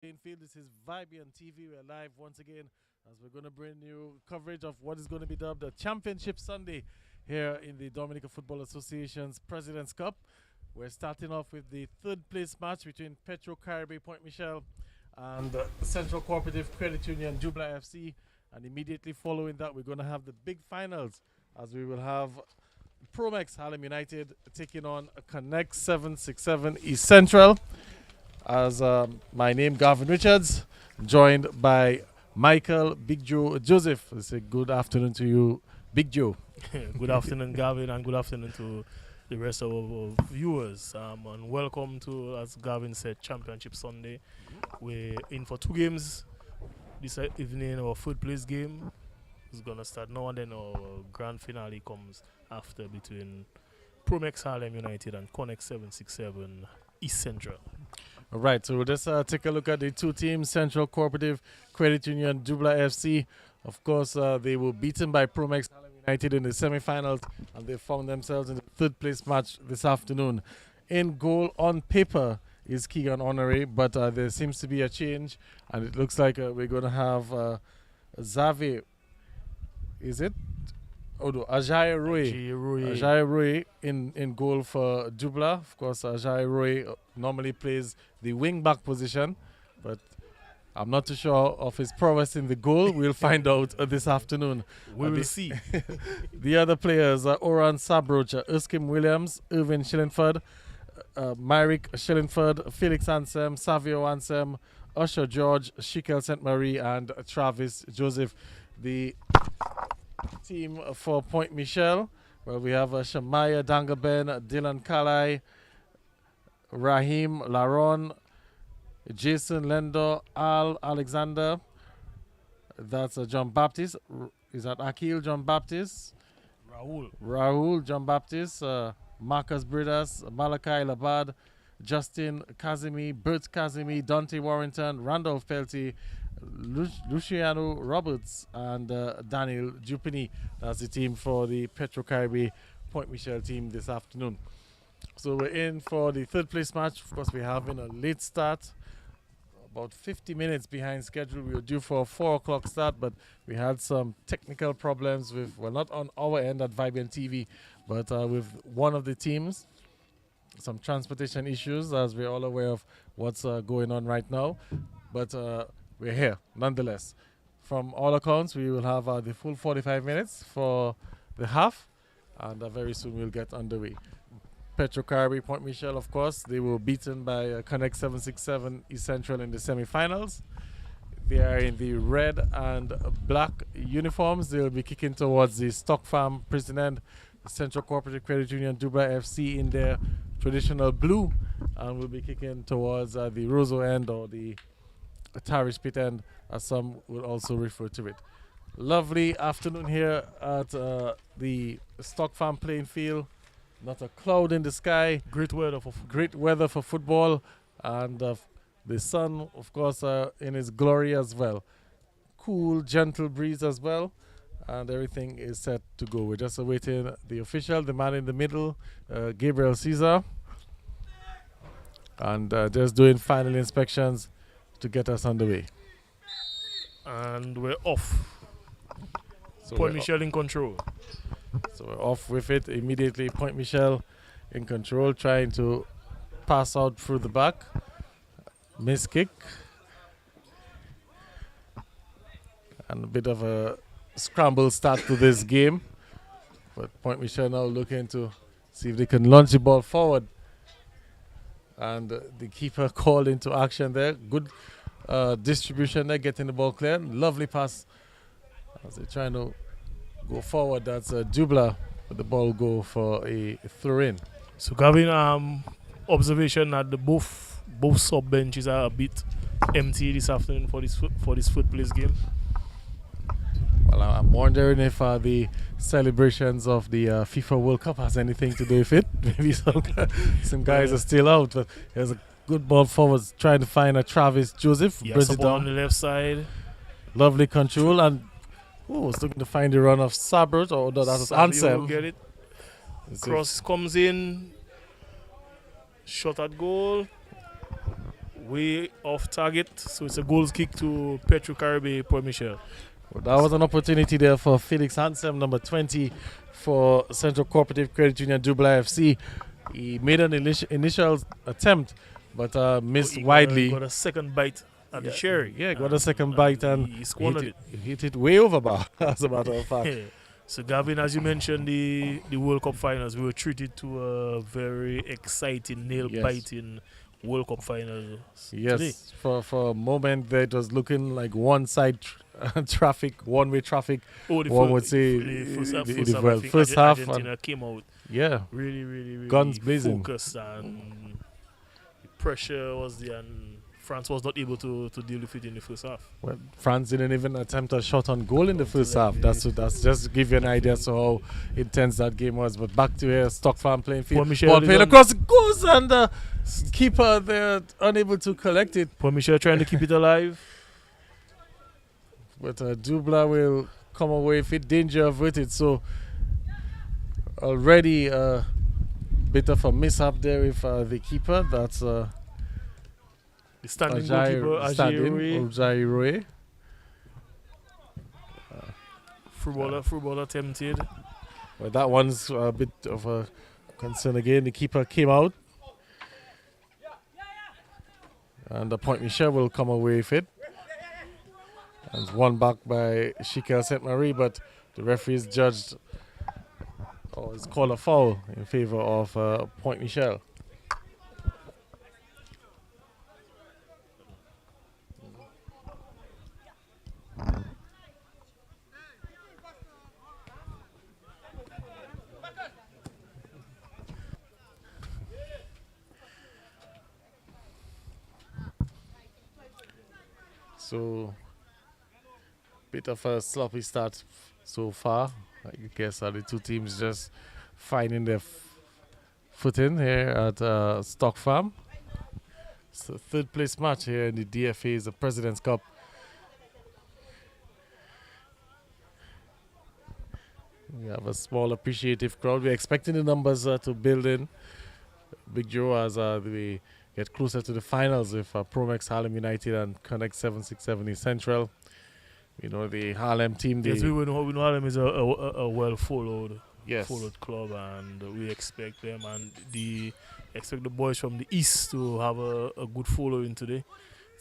Field. This is Vibe on TV. We're live once again as we're going to bring you coverage of what is going to be dubbed the Championship Sunday here in the Dominican Football Association's President's Cup. We're starting off with the third place match between Petro Caribe Point Michel and Central Cooperative Credit Union Dublin FC. And immediately following that, we're going to have the big finals as we will have Promex Harlem United taking on Connect 767 East Central. As my name Gavin Richards, joined by Michael Big Joe Joseph. I say good afternoon to you, Big Joe. Good afternoon, Gavin, and good afternoon to the rest of our viewers. And welcome to, as Gavin said, Championship Sunday. We're in for two games this evening. Our third place game is gonna start now, and then our grand finale comes after between Promex Harlem United and Connect 767 East Central. All right, so we'll just take a look at the two teams, Central Cooperative Credit Union, Dublin FC. Of course, they were beaten by Promex United in the semi-finals, and they found themselves in the third place match this afternoon. In goal on paper is Keegan Honore, but there seems to be a change, and it looks like we're going to have Xavier, is it? Oh no, Ajayi Roy in goal for Dublin. Of course, Ajayi Roy normally plays the wing back position, but I'm not too sure of his prowess in the goal. We'll find out this afternoon. We will see. The other players are Oran Sabroch, Erskine Williams, Irvin Shillingford, Myrick Shillingford, Felix Ansem, Savio Ansem, Usher George, Shikel St. Marie, and Travis Joseph. The team for Point Michel, where we have Shamaya Dangaben, Dylan Kalai, Rahim Laron, Jason Lendo, Al Alexander. That's John Baptist. Is that Akil John Baptist? Rahul John Baptist. Marcus Bridas, Malachi Labad, Justin Kazimi, Bert Kazimi, Dante Warrington, Randolph Pelty, Luciano Roberts, and Daniel Jupini. That's the team for the Petro Caribe Point Michel team this afternoon. So we're in for the third place match. Of course, we're having a late start, about 50 minutes behind schedule. We were due for a 4 o'clock start, but we had some technical problems with, well, not on our end at Vibrant TV, but with one of the teams. Some transportation issues, as we're all aware of what's going on right now. But we're here, nonetheless. From all accounts, we will have the full 45 minutes for the half, and very soon we'll get underway. Petro Caribe Point Michel, of course, they were beaten by Connect 767 East Central in the semi-finals. They are in the red and black uniforms. They'll be kicking towards the Stock Farm Prison End. Central Cooperative Credit Union Dublin FC in their traditional blue, and will be kicking towards the Roseau end, or the Tarish Pit end, as some will also refer to it. Lovely afternoon here at the Stock Farm playing field. Not a cloud in the sky. Great weather for football, and the sun, of course, in its glory as well. Cool, gentle breeze as well, and everything is set to go. We're just awaiting the official, the man in the middle, Gabriel Caesar, and just doing final inspections to get us underway. And we're off. So Point Michel in control. So we're off with it immediately. Point Michel in control, trying to pass out through the back. Miss kick. And a bit of a scramble start to this game. But Point Michel now looking to see if they can launch the ball forward. And the keeper called into action there. Good distribution there, getting the ball clear. Lovely pass as they're trying to go forward. That's Dublin, but the ball go for a throw-in. So Gavin, observation that the both sub benches are a bit empty this afternoon for this fourth place game. Well, I'm wondering if the celebrations of the FIFA World Cup has anything to do with it. Maybe some guys are still out, but there's a good ball forward trying to find a Travis Joseph. Yes, on the left side. Lovely control, and was looking to find the run of Sabert, or that was Ansem. Get it. Cross comes in. Shot at goal. way off target. So it's a goals kick to Petro Caribe, Paul Mitchell. Well, that was an opportunity there for Felix Hansem, number 20 for Central Cooperative Credit Union Dublin FC. He made an initial attempt, but missed He widely. got a second bite at the cherry. Yeah, got a second bite and he squandered it. Hit it way over bar, as a matter of fact. So Gavin, as you mentioned, the World Cup finals, we were treated to a very exciting, nail-biting World Cup finals today. For a moment there, it was looking like one-side traffic, one-way traffic. One would say the first half Argentina came out really guns blazing, focused, and the pressure was there, and France was not able to deal with it in the first half. Well, France didn't even attempt a shot on goal in the first half. That's just to give you an idea of how intense that game was. But back to here, Stock Farm playing field. Ball playing across the goals, and the keeper there unable to collect it. Paul Michel trying to keep it alive. But Dublin will come away with it, danger averted. So already a bit of a mishap there with the keeper. That's the standing goalkeeper, Ajay. Footballer tempted. Well, that one's a bit of a concern again. The keeper came out. And the Point Michel will come away with it. And it's won back by Chikel St. Marie, but the referees judged, or it's called a foul in favor of Point Michel. So, bit of a sloppy start so far. I guess the two teams just finding their footing here at Stock Farm. It's the third place match here in the DFA's the President's Cup. We have a small appreciative crowd. We're expecting the numbers to build in. Big Joe as we get closer to the finals with Promex Harlem United and Connect 767 East Central. You know, the Harlem team. Yes, we know Harlem is a well-followed yes. club, and we expect them, and expect the boys from the East to have a good following today,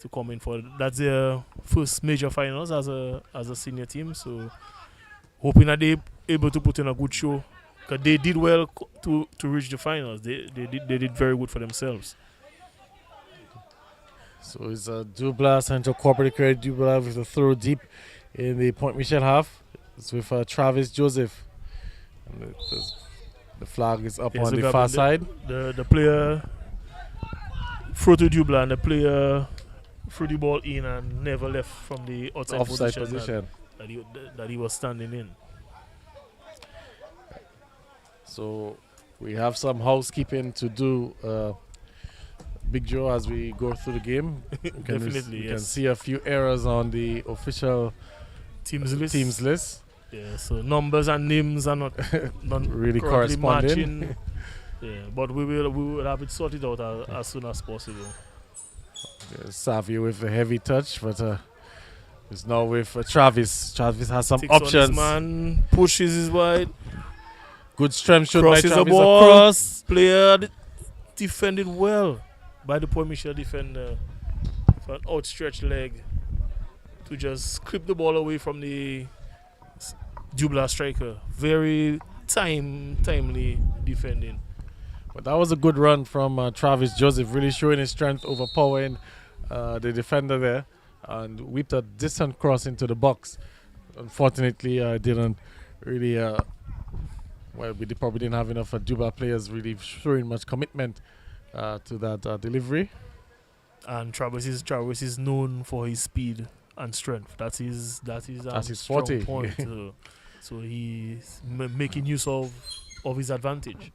to come in for that's their first major finals as a senior team. So hoping that they able to put in a good show, because they did well to reach the finals. They did very good for themselves. So it's Dublin, Central Cooperative Credit Dublin with a throw deep in the Point Michel half. It's with Travis Joseph. And the flag is up on the far side. The player threw to Dublin, the player threw the ball in and never left from the outside position that he was standing in. So we have some housekeeping to do. Big Joe, as we go through the game, Definitely, we can see a few errors on the official teams list. Yeah, so numbers and names are not really corresponding. Matching. Yeah, but we will have it sorted out as soon as possible. Savio with a heavy touch, but it's now with Travis. Travis has some Takes options. Man pushes his wide. Good strength shot by Crosses Travis the ball. across. Player defended well by the Point Michel defender for an outstretched leg to just clip the ball away from the Dublin striker. Very timely defending. But that was a good run from Travis Joseph, really showing his strength, overpowering the defender there, and whipped a distant cross into the box. Unfortunately, didn't really. We probably didn't have enough Dublin players really showing much commitment to that delivery. And Travis is known for his speed and strength. That's his strong 40 point. So he's making use of his advantage.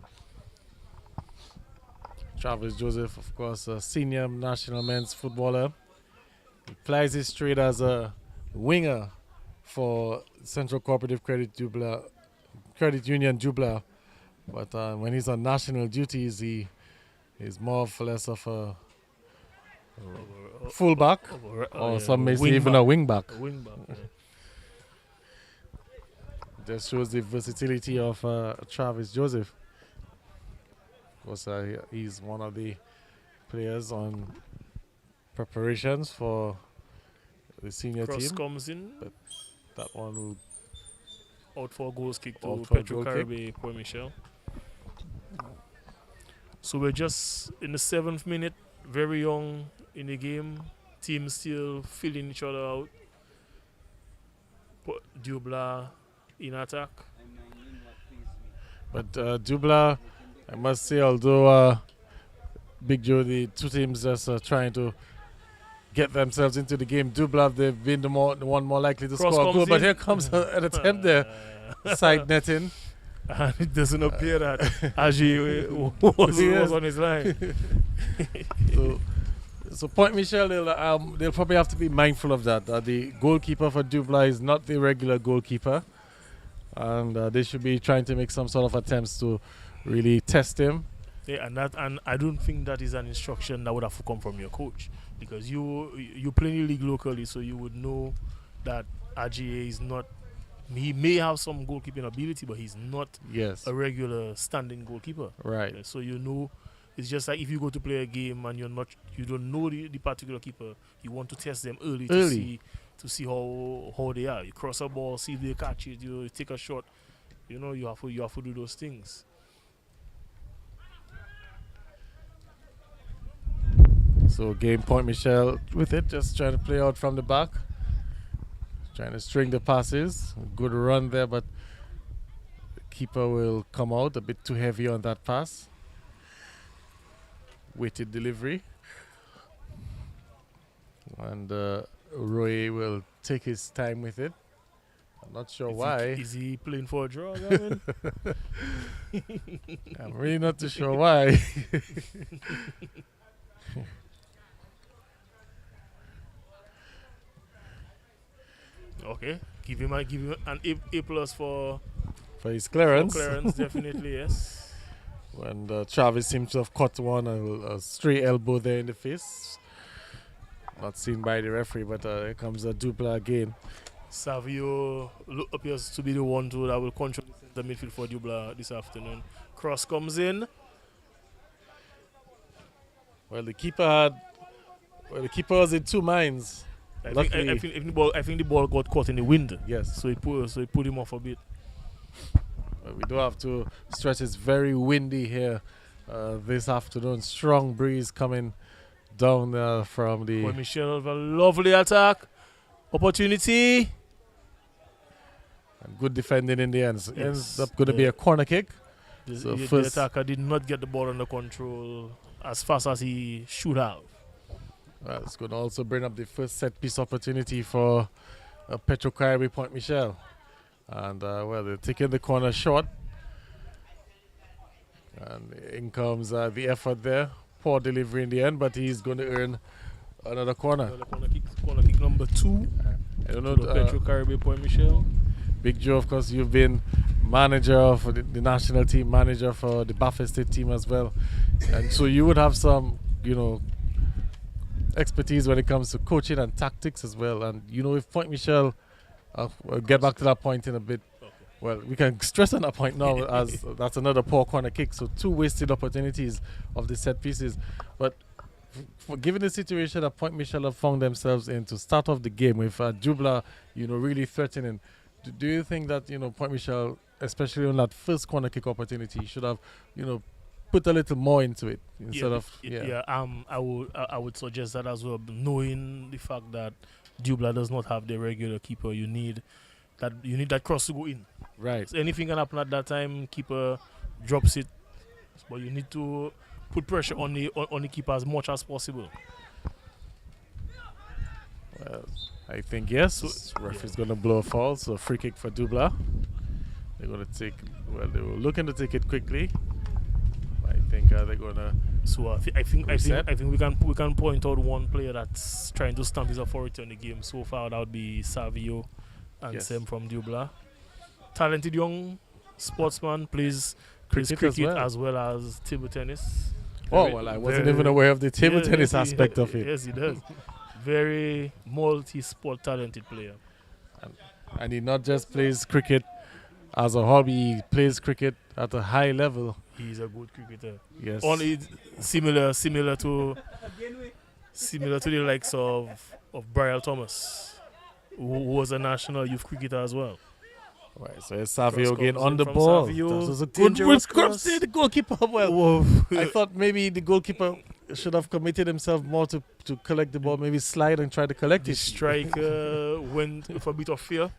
Travis Joseph, of course, a senior national men's footballer. He plies his trade as a winger for Central Cooperative Credit Union Dublin. But when he's on national duties, he is more or less of a fullback, or some may say even a wing back. A wing back. Yeah. Just shows the versatility of Travis Joseph. Because he's one of the players on preparations for the senior Cross team. comes in. That one will out for goals kick to out for Petro Caribe, Poor Michel. So we're just in the 7th minute, very young in the game. Teams still filling each other out. Dublin in attack. But Dublin, I must say, although Big Joe, the two teams just trying to get themselves into the game. Dublin, they've been the one more likely to Cross score a goal, but in. here comes an attempt there, side netting. And it doesn't appear that Aji was on his line. So Point Michel, they'll probably have to be mindful of that. The goalkeeper for Dublin is not the regular goalkeeper, and they should be trying to make some sort of attempts to really test him. Yeah, and I don't think that is an instruction that would have to come from your coach, because you play in the league locally, so you would know that RGA is not. He may have some goalkeeping ability, but he's not a regular standing goalkeeper. Right. So you know, it's just like if you go to play a game and you don't know the particular keeper, you want to test them early. To see how they are. You cross a ball, see if they catch it. You take a shot. You know, you have to do those things. So game Point Michel with it, just trying to play out from the back. Trying to string the passes. Good run there, but the keeper will come out a bit too heavy on that pass. Weighted delivery. And Roy will take his time with it. I'm not sure why. Is he playing for a draw, Gavin? I'm really not too sure why. Okay, give him an A plus for his clearance. For clearance, definitely, yes. And Travis seems to have caught one, a stray elbow there in the face. Not seen by the referee, but here comes a Dublin again. Savio appears to be the one that will control the midfield for Dublin this afternoon. Cross comes in. Well, the keeper was in two minds. I think the ball got caught in the wind. Yes. So it put him off a bit. Well, we do have to stress it's very windy here this afternoon. Strong breeze coming down from the. Boy, Michel, a lovely attack. Opportunity. And good defending in the end. Yes. Ends up going to be a corner kick. The attacker did not get the ball under control as fast as he should have. Well, it's going to also bring up the first set piece opportunity for Petro Caribe Point Michel. And, they're taking the corner short. And in comes the effort there. Poor delivery in the end, but he's going to earn another corner. Corner kick number 2. I don't know. Petro Caribe Point Michel. Big Joe, of course, you've been manager for the national team, manager for the Baffin State team as well. And so you would have some, expertise when it comes to coaching and tactics as well. And if Point Michel, we'll get back to that point in a bit. Okay. Well, we can stress on that point now as that's another poor corner kick. So 2 wasted opportunities of the set pieces. But given the situation that Point Michel have found themselves in to start off the game with Dublin, really threatening, do you think that, Point Michel, especially on that first corner kick opportunity, should have, put a little more into it instead of I would suggest that as well, knowing the fact that Dublin does not have the regular keeper. You need that cross to go in. Right. So anything can happen at that time. Keeper drops it, but you need to put pressure on the keeper as much as possible. Well, I think yes. So, referee's going to blow a foul, so free kick for Dublin. They're going to they were looking to take it quickly. I think they're gonna. So I think we can point out one player that's trying to stamp his authority on the game so far. That would be Savio and Sam from Dublin. Talented young sportsman, plays cricket as well as table tennis. Oh, well, I wasn't even aware of the table tennis aspect of it. Yes, he does. Very multi-sport talented player. And he not just plays cricket as a hobby, he plays cricket at a high level. He's a good cricketer. Yes. Only similar to the likes of Brian Thomas, who was a national youth cricketer as well. Right, so it's Savio Cross again comes on in the from ball. Savio. That was a good Dangerous cross. cross. The goalkeeper. Well, Whoa. I thought maybe the goalkeeper should have committed himself more to collect the ball, maybe slide and try to collect The it. striker went with a bit of fear.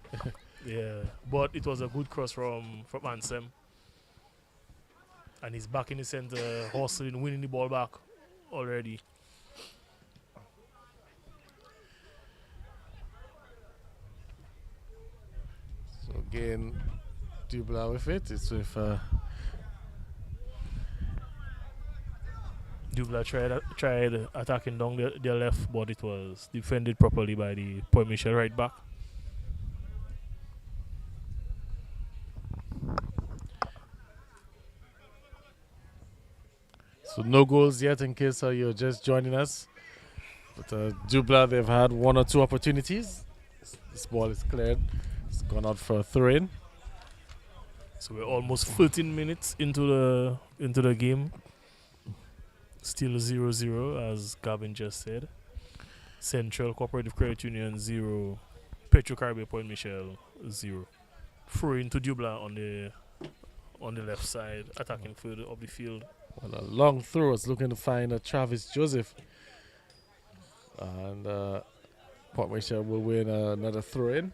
Yeah, but it was a good cross from Ansem. And he's back in the center, hustling, winning the ball back already. So again, Dublin with it. It's with Dublin tried attacking down their left, but it was defended properly by the Point Mitchell right back. so no goals yet in case you're just joining us. But Dublin, they've had one or two opportunities. This ball is cleared. It's gone out for a throw-in. So we're almost 13 minutes into the game. Still 0-0, as Gavin just said. Central Cooperative Credit Union 0. Petro Caribe Point Mitchell 0. Throw into Dublin on the left side, attacking further up the field. Well, a long throw. It's looking to find Travis Joseph. And Port Mitchell will win another throw-in.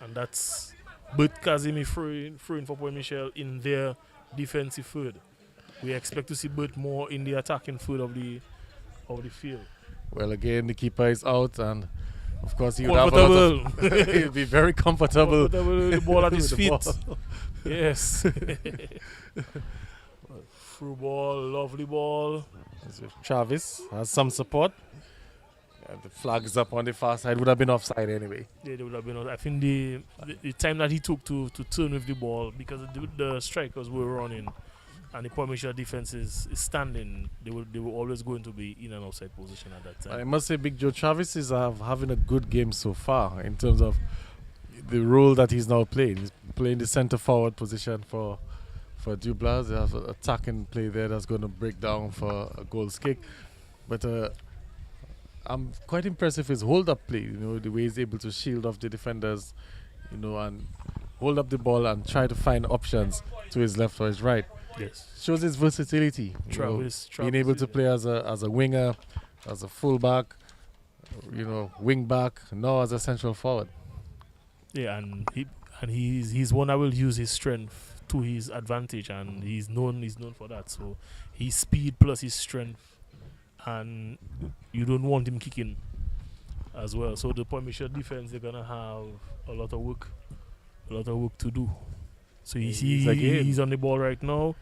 And that's Bert Kazimi throwing for Point Mitchell in their defensive third. We expect to see Bert more in the attacking third of the field. Well, again, the keeper is out, and of course he would have a lot of he'll be very comfortable. With the ball at his with feet. the ball. Yes. Through ball, lovely ball. Travis has some support. The flag is up on the far side. Would have been offside anyway. Yeah, they would have been. I think the time that he took to turn with the ball, because the strikers were running and the Point Mitchell defense is standing, they were always going to be in an offside position at that time. I must say, Big Joe Travis is having a good game so far in terms of the role that he's now playing. He's playing the centre forward position for Dublin. They have an attacking play there that's going to break down for a goal kick. But I'm quite impressed with his hold-up play. You know, the way he's able to shield off the defenders, you know, and hold up the ball and try to find options to his left or his right. Yes, Shows his versatility. Travis being able to play as a winger, as a fullback, you know, wing back, now as a central forward. Yeah, and he's one that will use his strength to his advantage, and he's known for that. So his speed plus his strength, and you don't want him kicking as well. So the Point Mitchell defense, they're gonna have a lot of work to do. So he's on the ball right now.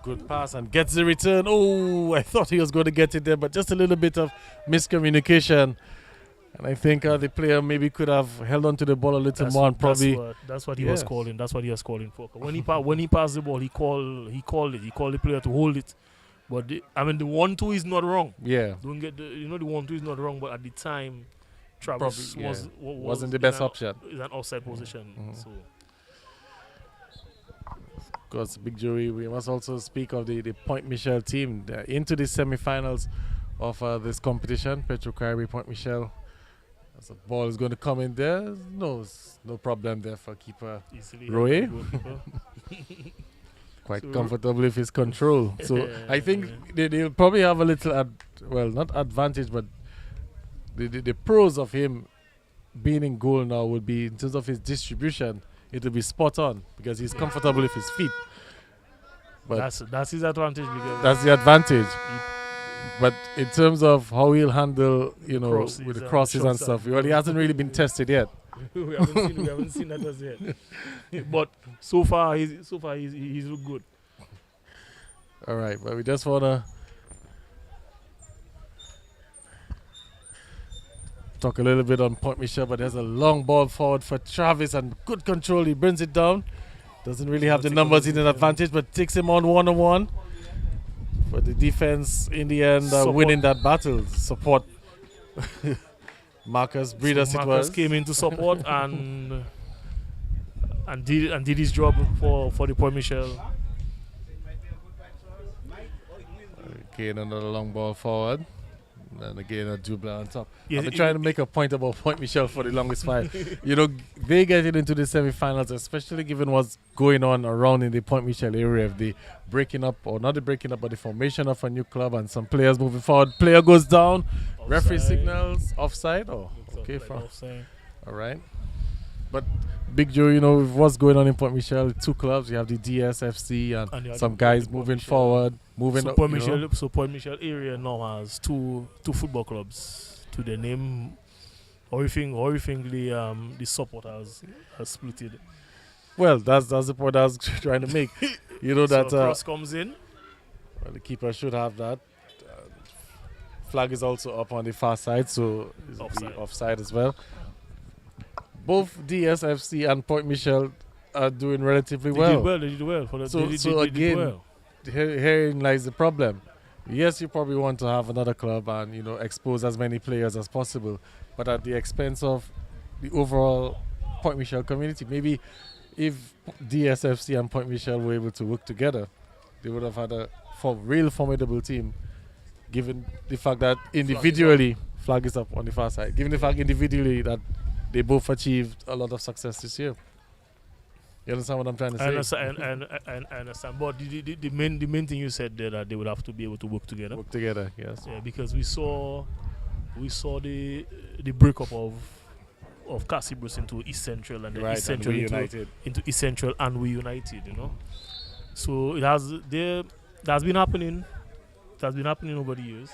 Good pass and gets the return. Oh, I thought he was going to get it there, but just a little bit of miscommunication. And I think the player maybe could have held on to the ball a little more and probably. That's what he was calling. That's what he was calling for. When he passed the ball, he called it. He called the player to hold it. But the 1-2 is not wrong. Yeah. Don't get the 1-2 is not wrong. But at the time, Travis wasn't the best option. Is an offside position. So. Of course, Big Joey, we must also speak of the Point Mitchell team into the semi-finals of this competition. Petro Caribe, Point Mitchell. As the ball is going to come in there, no problem there for keeper Roy. Quite so comfortable with his control. So I think they'll probably have a little, not advantage, but the pros of him being in goal now would be in terms of his distribution. It'll be spot on because he's comfortable with his feet. But that's his advantage. Because that's the advantage. But in terms of how he'll handle, you know, with the crosses and stuff, well, he hasn't really been tested yet. we haven't seen that as yet. But so far he's looked good. All right, but we just wanna talk a little bit on Point Mitchell, but there's a long ball forward for Travis and good control. He brings it down. Doesn't really have the numbers in an advantage, but takes him on one-on-one. For the defense, in the end, winning that battle. Support. Marcus Breeders, so it Marcus was. came in to support and did his job for the Point Mitchell. Again, another long ball forward. And again, a Dublin on top. Yes, I've been trying to make a point about Point Mitchell for the longest while. You know, they getting into the semi-finals, especially given what's going on around in the Point Mitchell area. If the breaking up, or not the breaking up, but the formation of a new club and some players moving forward. Player goes down. Offside. Referee signals offside. Oh, okay, like offside. All right. But Big Joe, you know, with what's going on in Point Mitchell, 2 clubs. You have the DSFC and some guys moving forward, moving so up. Point Mitchell area now has two football clubs to the name. How you think the support has split it? Well, that's the point I was trying to make. You know that Cross comes in. well, the keeper should have that. Flag is also up on the far side, so it's offside as well. Both DSFC and Point Mitchell are doing relatively well. They did well. Again, herein lies the problem. Yes, you probably want to have another club and, you know, expose as many players as possible, but at the expense of the overall Point Mitchell community. Maybe if DSFC and Point Mitchell were able to work together, they would have had a real formidable team, given the fact that individually, flag is up on the far side, given the fact individually that they both achieved a lot of success this year. You understand what I'm trying to say? I understand. But the main thing you said there, that they would have to be able to work together. Work together, yes. Yeah, because we saw the breakup of Cassibus into East Central and then East Central into East Central and we United, you know. So that's been happening. It has been happening over the years.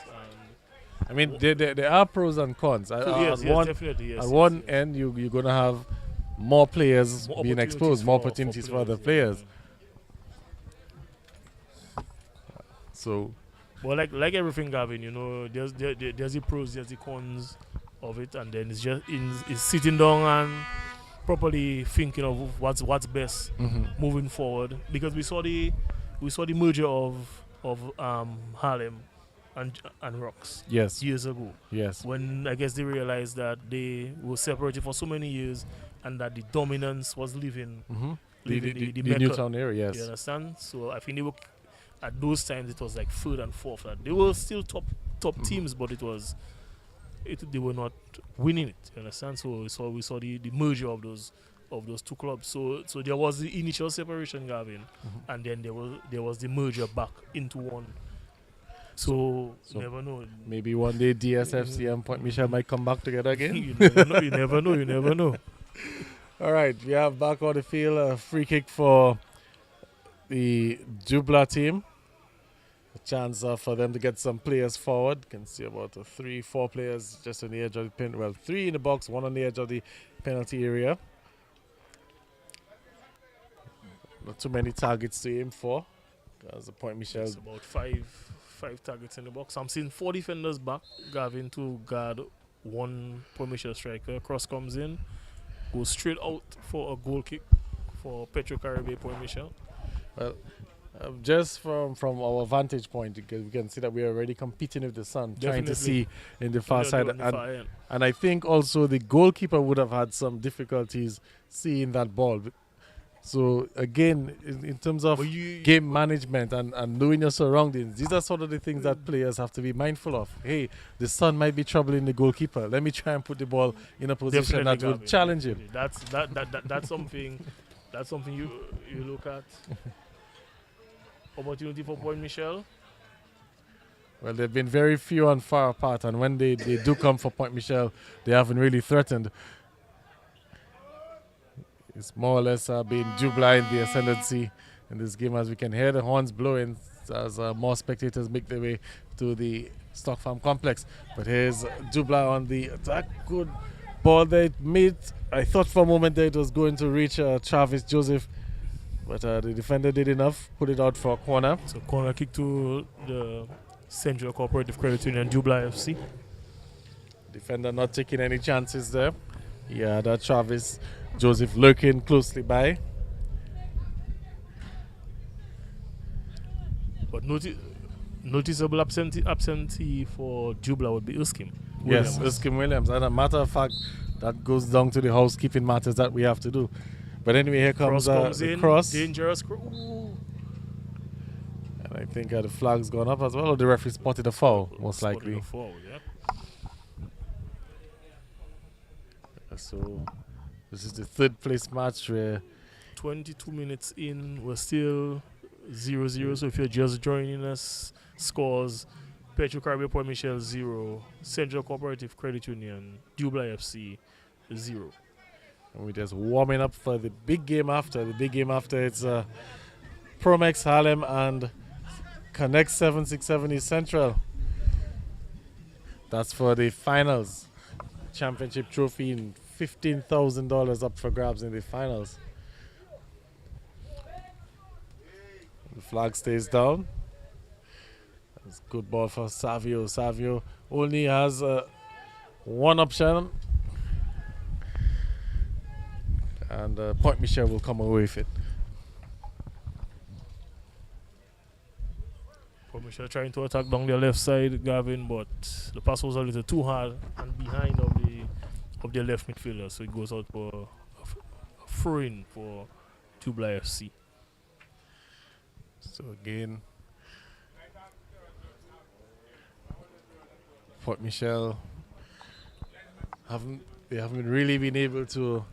I mean, there are pros and cons. Definitely. Yes, at one end, you're going to have more players being exposed, more opportunities for other players. Yeah. So, well, like everything, Gavin, you know, there's the pros, there's the cons of it, and then it's sitting down and properly thinking of what's best moving forward. Because we saw the merger of Harlem and Rocks years ago. Yes. When I guess they realized that they were separated for so many years and that the dominance was leaving the Newtown area, yes. You understand? So I think they were, at those times it was like third and fourth. They were still top teams, but they were not winning it. You understand? So we saw the merger of those 2 clubs. So there was the initial separation, Gavin, and then there was the merger back into one. So you never know. Maybe one day DSFC and Point Mitchell might come back together again. You never know. All right, we have back on the field a free kick for the Dublin team. A chance for them to get some players forward. You can see about 3-4 players just on the edge of the pen. Well, 3 in the box, 1 on the edge of the penalty area. Not too many targets to aim for. Because the Point Mitchell. It's about 5 targets in the box. I'm seeing 4 defenders back, Gavin, to guard 1 Point Mitchell striker. Cross comes in, goes straight out for a goal kick for Petro Caribe Point Mitchell. Well, just from our vantage point, we can see that we are already competing with the sun, trying to see in the far side. And I think also the goalkeeper would have had some difficulties seeing that ball. So again, in terms of game management and knowing your surroundings, these are sort of the things that players have to be mindful of. Hey, the sun might be troubling the goalkeeper. Let me try and put the ball in a position that will challenge him. That's something. That's something you look at. Opportunity for Point Mitchell. Well, they've been very few and far apart, and when they do come for Point Mitchell, they haven't really threatened. It's more or less been Dublin the ascendancy in this game, as we can hear the horns blowing as more spectators make their way to the Stock Farm complex. But here's Dublin on the attack. Good ball they made. I thought for a moment that it was going to reach Travis Joseph, but the defender did enough, put it out for a corner. So corner kick to the Central Cooperative Credit Union Dublin FC. Defender not taking any chances there. Yeah, that Travis Joseph lurking closely by. But noticeable absentee for Dublin would be Uskim. Yes, Uskim Williams. And a matter of fact, that goes down to the housekeeping matters that we have to do. But anyway, here comes the cross. Dangerous cross. And I think the flag's gone up as well, or the referee spotted a foul, most likely. A foul, yeah. So, this is the third place match where 22 minutes in, we're still 0-0. So if you're just joining us, scores: Petro Caribe Port Mitchel 0, Central Cooperative Credit Union, Dublin FC 0. And we're just warming up for the big game after. The big game after, it's Promex Harlem and Connect 767 East Central. That's for the finals. Championship trophy and $15,000 up for grabs in the finals. The flag stays down. It's good ball for Savio. Savio only has one option. And Point Michel will come away with it. Point Michel trying to attack down the left side, Gavin, but the pass was a little too hard and behind of the left midfielder, so it goes out for a throw-in for Dublin FC. So again, Port Michel haven't really been able to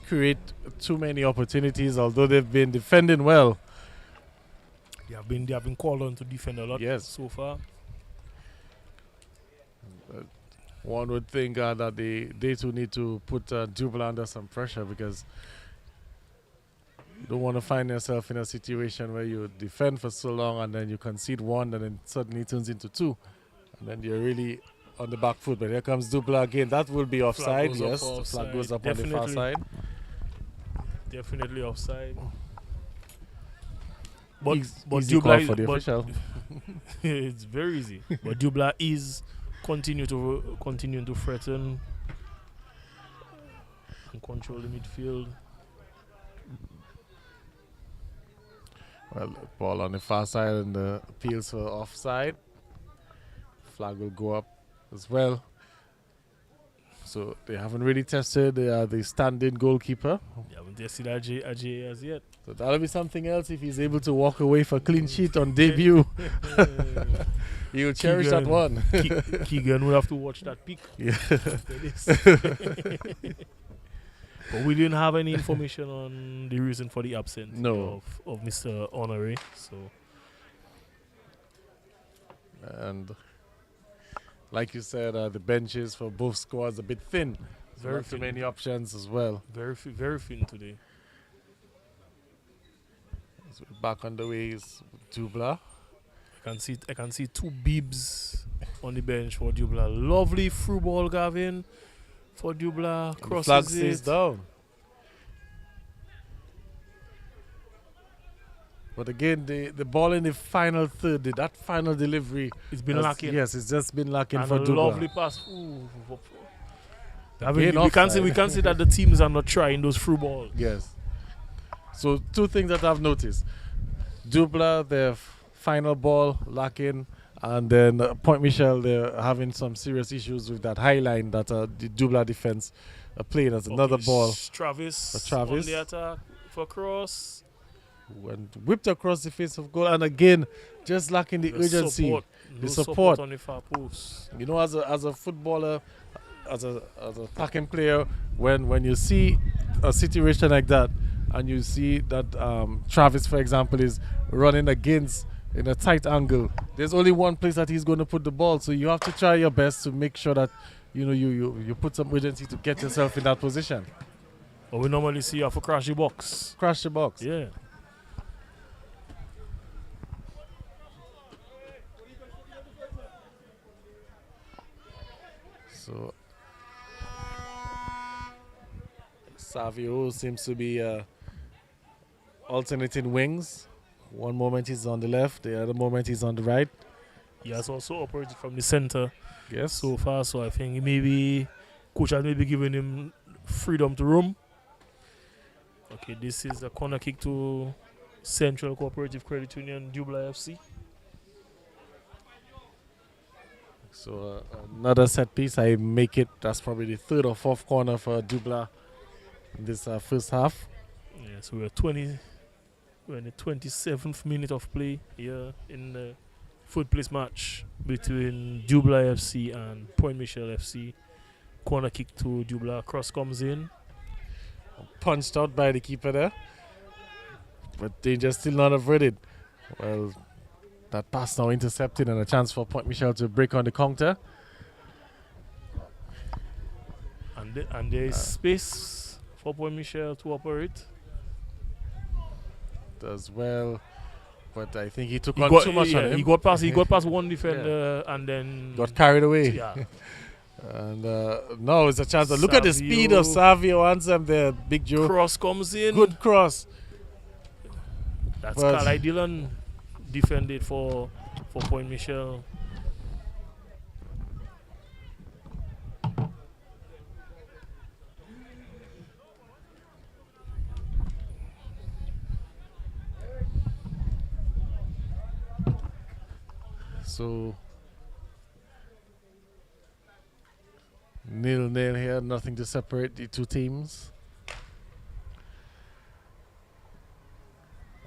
create too many opportunities, although they've been defending well. They have been called on to defend a lot, yes, so far. One would think that they too need to put Dublin under some pressure, because you don't want to find yourself in a situation where you defend for so long and then you concede one and then suddenly it turns into two, and then you're really on the back foot. But here comes Dublin again. That will be offside. Yes, the flag goes up on the far side. Definitely offside. But easy call for the official. It's very easy. But Dublin is continuing to threaten and control the midfield. Well, ball on the far side and the appeals for offside. Flag will go up as well. So they haven't really tested the stand-in goalkeeper. They haven't tested Ajay as yet. So that'll be something else if he's able to walk away for clean sheet on debut. He'll cherish that one. Keegan will have to watch that pick. Yeah. After this. But we didn't have any information on the reason for the absence of Mr. Honore. So, and like you said, the benches for both squads a bit thin. Very too many options as well. Very thin today. So back on the way is Dublin. I can see two Bibs on the bench for Dublin. Lovely through ball, Gavin, for Dublin. Crosses flag stays down. But again, the ball in the final third, that final delivery, it's been lacking. Yes, it's just been lacking and for Dublin. Lovely pass. I mean, we can say that the teams are not trying those through balls. Yes. So two things that I've noticed: Dublin, their final ball lacking, and then Point Michel, they're having some serious issues with that high line that the Dublin defense are playing as another ball. Travis on the attack for cross. And whipped across the face of goal, and again, just lacking the urgency, the support on the far post. You know, as a footballer, as a attacking player, when you see a situation like that, and you see that Travis, for example, is running against in a tight angle, there's only one place that he's going to put the ball. So you have to try your best to make sure that you put some urgency to get yourself in that position. But we normally see you have to crash the box. Crash the box. Yeah. So Savio seems to be alternating wings. One moment he's on the left, the other moment he's on the right. He has also operated from the center. Yes. So far, so I think coach has maybe given him freedom to roam. Okay, this is a corner kick to Central Cooperative Credit Union, Dublin FC. So another set piece. I make it. That's probably the third or fourth corner for Dublin in this first half. Yeah, so we're in the 27th minute of play here in the fourth place match between Dublin FC and Point Michel FC. Corner kick to Dublin. Cross comes in. Punched out by the keeper there. But danger still not averted. Well, that pass now intercepted and a chance for Point Michel to break on the counter. And there is space for Point Michel to operate. Does well, but I think he took He on got, too much on him. He got past one defender and then Got carried away. Yeah. And now it's a chance. Look at the speed of Savio Ansem there, Big Joe. Cross comes in. Good cross. That's Carly Dillon defended for Point Michel. So 0-0 here, nothing to separate the two teams.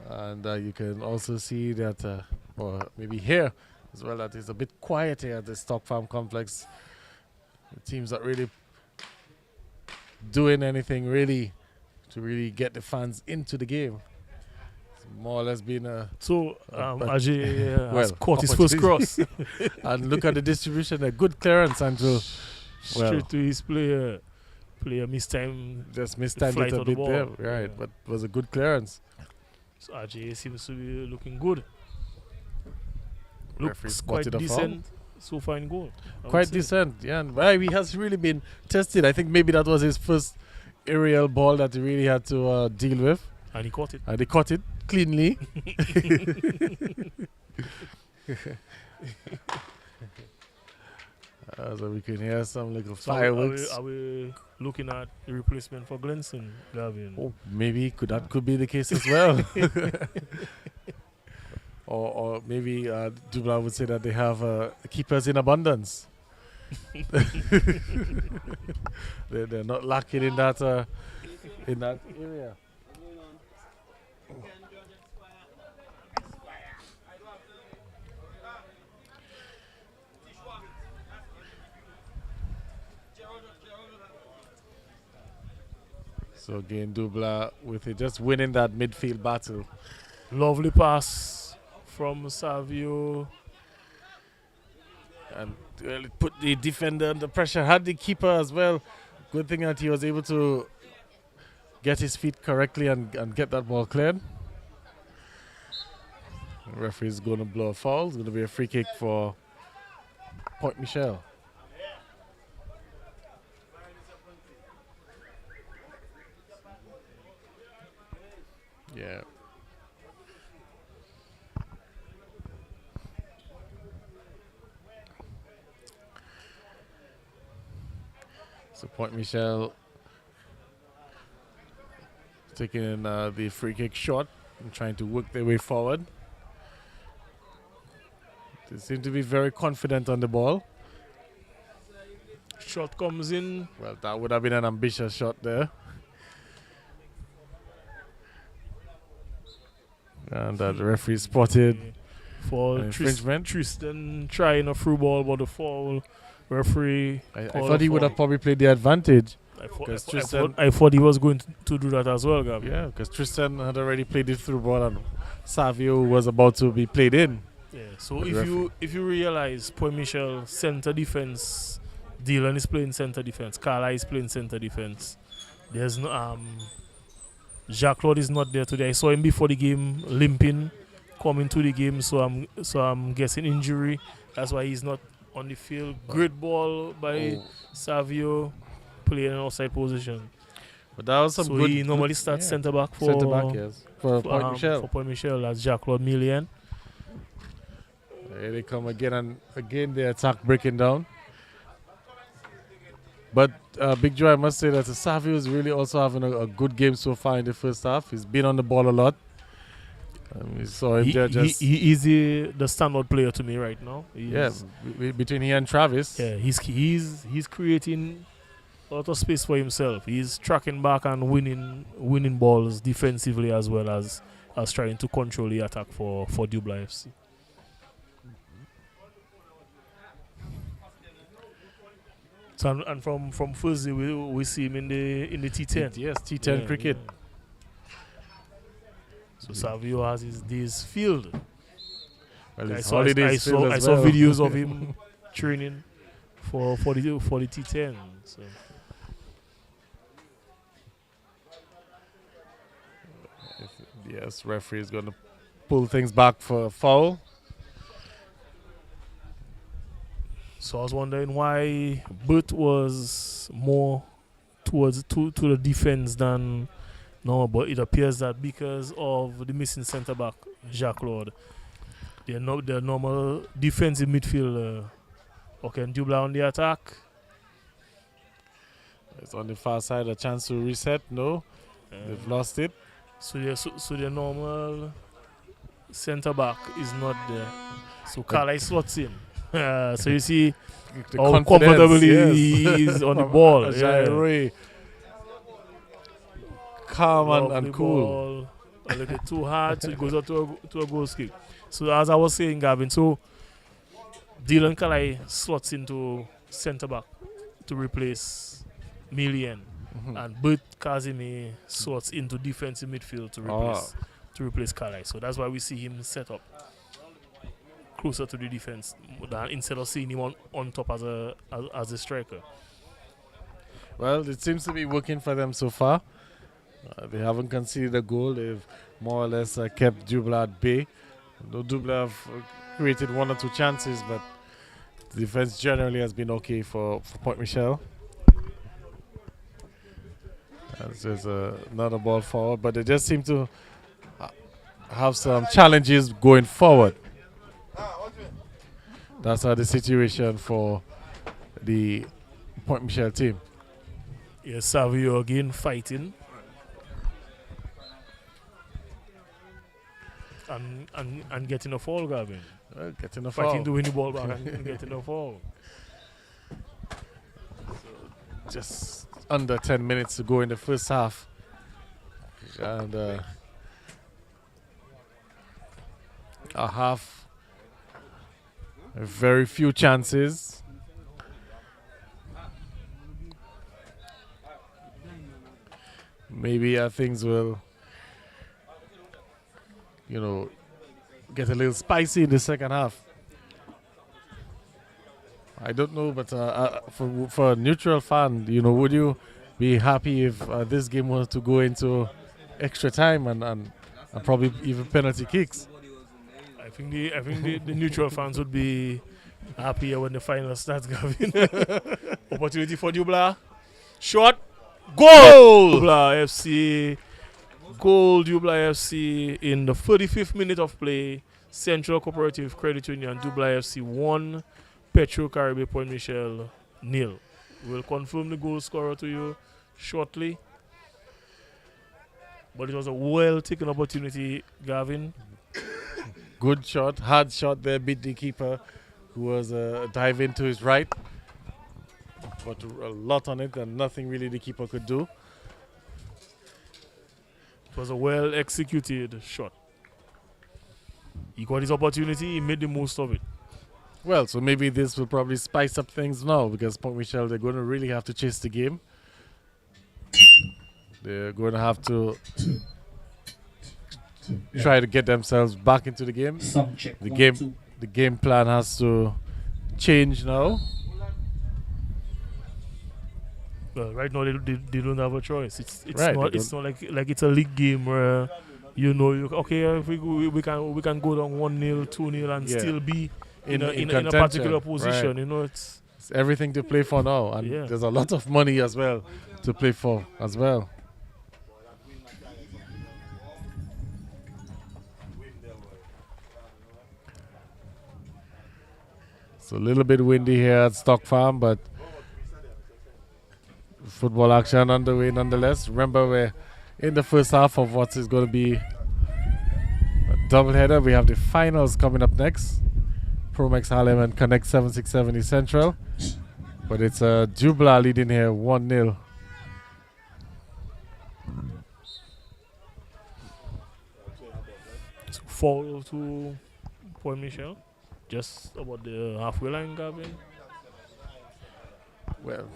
And you can also see that, or maybe here as well, that it's a bit quiet here at the Stock Farm complex. The team's not really doing anything really to really get the fans into the game. It's more or less been a... So Ajay has well, caught his first cross. And look at the distribution, a good clearance until... Straight to his player. Player mistimed. Just mistimed flight it a of the bit there, ball. right? Yeah. But it was a good clearance. So Ajay seems to be looking good. Referee Looks quite spotted a foul. decent so far in goal. I would Quite say. decent, yeah. And he has really been tested. I think maybe that was his first aerial ball that he really had to deal with. And he caught it. And he caught it cleanly. So we can hear some little So fireworks. Are we looking at the replacement for Glenson, Gavin? Oh, maybe that could be the case as well. or maybe Dublin would say that they have keepers in abundance. They're not lacking in that area. So again, Dublin with it just winning that midfield battle. Lovely pass from Savio. And it put the defender under pressure, had the keeper as well. Good thing that he was able to get his feet correctly and get that ball cleared. The referee is going to blow a foul. It's going to be a free kick for Point Michel. Yeah. So Point Michel taking in the free kick shot and trying to work their way forward. They seem to be very confident on the ball. Shot comes in. Well, that would have been an ambitious shot there. And the referee spotted for infringement. Tristan trying a through ball, but the foul referee. I thought he would have probably played the advantage. I thought he was going to do that as well, Gabi. Yeah, because Tristan had already played it through ball and Savio was about to be played in. Yeah. So if you realize Point Michel center defense, Dylan is playing center defense, Carla is playing center defense. There's no Jacques Claude is not there today. I saw him before the game limping, coming to the game. So I'm guessing injury. That's why he's not on the field. Great ball by Savio, playing an outside position. But that was some good. He normally starts centre back for yes. For Point Michel. For Point Michel, that's Jacques Claude Millian. Here they come again, and again the attack breaking down. But Big Joe, I must say that Savio is really also having a good game so far in the first half. He's been on the ball a lot. We saw him there just. He is the standout player to me right now. Between he and Travis. Yeah, he's creating a lot of space for himself. He's tracking back and winning balls defensively as well as trying to control the attack for Dublin FC. So and from Thursday we see him in the T10. Yes, T10 cricket. Yeah. So Savio has his days filled. Well, I his saw holidays filled as well. videos of him training for the T10. So. Yes, referee is going to pull things back for a foul. So I was wondering why Bert was more towards to the defense than no, but it appears that because of the missing centre back Jacques Lord, they're normal defensive midfielder. Okay, and Dublin on the attack. It's on the far side, a chance to reset. No, they've lost it. So their normal centre back is not there. So Carly slots in. So you see how comfortably he is on the ball. Yeah. Calm and cool. Ball, a little too hard, so it goes out to a goal kick. So as I was saying, Gavin, so Dylan Kalai slots into centre back to replace Millian, and Bert Kazimi slots into defensive midfield to replace Kalai. So that's why we see him set up closer to the defense instead of seeing him on top as a striker. Well, it seems to be working for them so far. They haven't conceded a goal. They've more or less kept Dublin at bay. Though Dublin have created one or two chances, but the defense generally has been okay for Point Michel. There's another ball forward, but they just seem to have some challenges going forward. That's the situation for the Point Michel team. Yes, Savio again fighting. And getting a fall, Gavin. Getting a fall. Fighting to win the ball back and getting a fall. So just under 10 minutes to go in the first half. And a half, very few chances. Maybe things will, get a little spicy in the second half. I don't know, but for a neutral fan, would you be happy if this game was to go into extra time and probably even penalty kicks? I think the neutral fans would be happier when the final starts, Gavin. Opportunity for Dublin. Shot. Goal! Dublin FC. Goal Dublin FC in the 35th minute of play. Central Cooperative Credit Union Dublin FC 1. Petro Caribe Point Michel 0. We'll confirm the goal scorer to you shortly. But it was a well-taken opportunity, Gavin. Good shot, hard shot there, beat the keeper, who was diving to his right. But a lot on it and nothing really the keeper could do. It was a well-executed shot. He got his opportunity, he made the most of it. Well, so maybe this will probably spice up things now because Point Michel, they're going to really have to chase the game. They're going to have to try to get themselves back into the game. The game plan has to change now. Well, right now they don't have a choice. It's right, not like it's a league game where if we can go down 1-0, 2-0 and still be in a particular position. Right. It's everything to play for now, and there's a lot of money as well to play for as well. It's a little bit windy here at Stock Farm, but football action underway nonetheless. Remember, we're in the first half of what is going to be doubleheader. We have the finals coming up next. Promex Harlem and Connect 767 East Central. But it's Dublin leading here 1-0. So 4 to Point Michel. Just about the halfway line, Gavin. Well,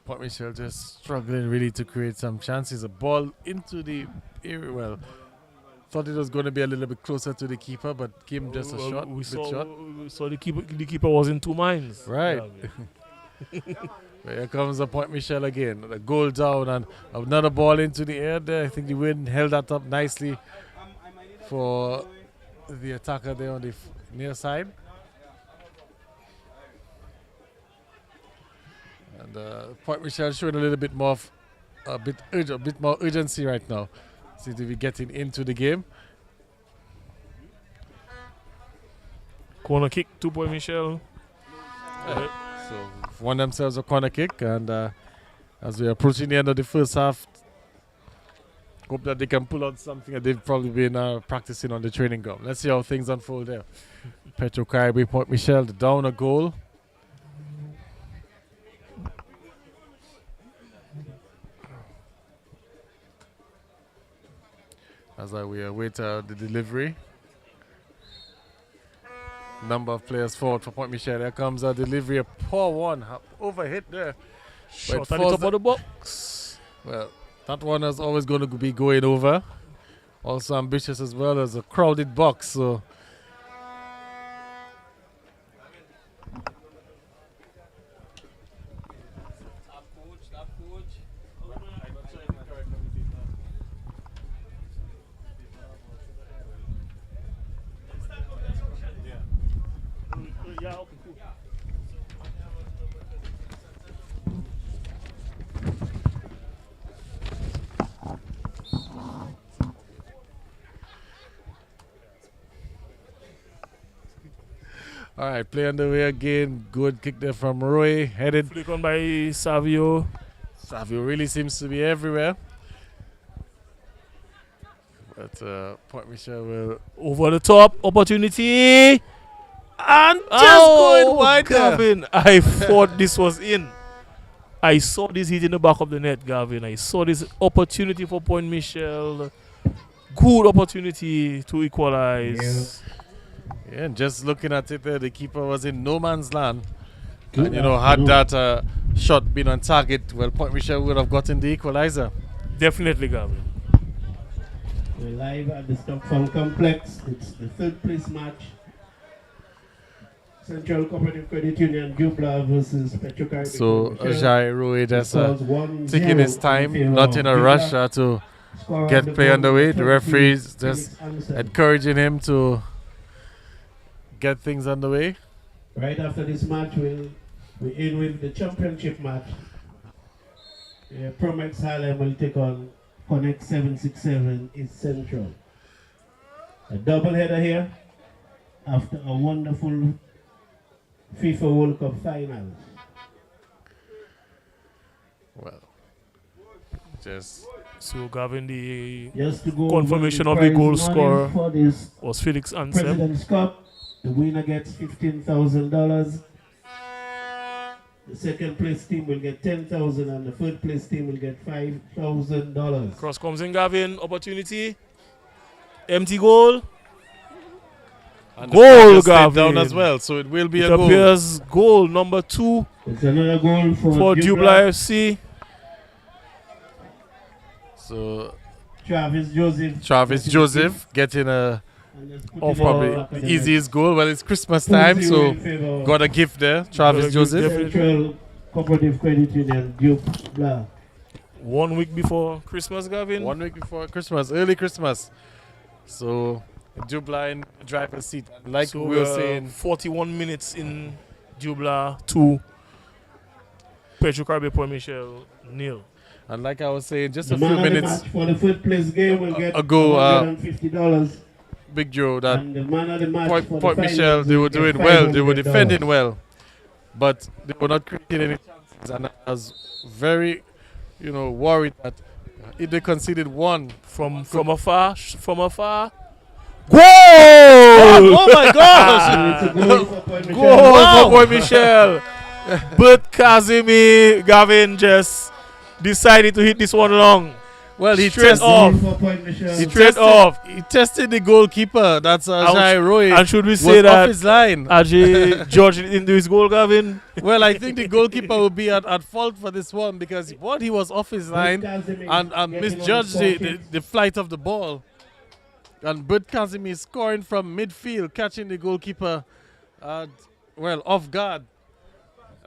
Point Michel just struggling really to create some chances. A ball into the area. Well, thought it was going to be a little bit closer to the keeper, but gave him just a shot. We saw the keeper was in two minds. Right. Here comes the Point Michel again. The goal down and another ball into the air there. I think the wind held that up nicely for the attacker there on the near side. And Point Michel showing a little bit more, a bit more urgency right now. Seems to be getting into the game. Corner kick to Point Michel. So won themselves a corner kick, and as we're approaching the end of the first half, hope that they can pull out something that they've probably been practicing on the training ground. Let's see how things unfold there. Petro Caribe, Point Michel, down a goal. As we await the delivery. Number of players forward for Point Michel. There comes a delivery, a poor one, overhit there. Shot at the top of the box. Well, that one is always going to be going over. Also ambitious as well as a crowded box. So all right, play underway again. Good kick there from Roy. Headed. Flick on by Savio. Savio really seems to be everywhere. But Point Michel will. Over the top. Opportunity. And just going wide Gavin, I thought this was in. I saw this hit in the back of the net, Gavin. I saw this opportunity for Point Michel. Good opportunity to equalize. Yeah, and just looking at it there, the keeper was in no man's land. And, had that shot been on target, well, Point Michel would have gotten the equalizer. Definitely, Gavin. We're live at the Stockton Complex. It's the third place match. Central Cooperative Credit Union Dublin versus Petro Caribe. So Ajay Roy just taking his time, not in a rush to get play underway. The referees just encouraging him to get things underway. Right after this match, we're in with the championship match. Promex Harlem will take on Connect 767 East Central. A double header here after a wonderful FIFA World Cup final. Well, just so Gavin, the confirmation of the goal scorer was Felix Ansem. President's Cup. The winner gets $15,000. The second place team will get $10,000 and the third place team will get $5,000. Cross comes in, Gavin. Opportunity. Empty goal. and goal, Gavin. down as well, so it will be a goal. It appears goal number 2 It's another goal for Dublin FC. So Travis Joseph getting a probably the easiest goal. Well, it's Christmas time, so got a gift there. Travis Joseph. Central Cooperative Credit Union Dublin. 1 week before Christmas, Gavin. 1 week before Christmas, early Christmas. So Dublin driver's seat, like so we were saying. 41 minutes in Dublin 2. Petro Caribe Point Michel 0. And like I was saying, just the a few minutes for the third place game will get ago, $150. Big Joe, that and the man of the match Point Michel, they were doing well, they were defending well, but they were not creating any chances. and I was very, worried that if they conceded one From afar, goal! Oh my gosh! It's a goal for Point Michel. goal Wow. for Boy Michel. But Kazimi Gavin just decided to hit this one long. Well, he Straight tested, off. Goal for Point Michel. Straight off. He tested the goalkeeper. That's Jai Roy. And should we Was say off that his line. Ajay judged it into his goal, Gavin? Well, I think the goalkeeper will be at fault for this one because what he was off his line and misjudged the flight of the ball. And Bert Kazimi is scoring from midfield, catching the goalkeeper, off guard.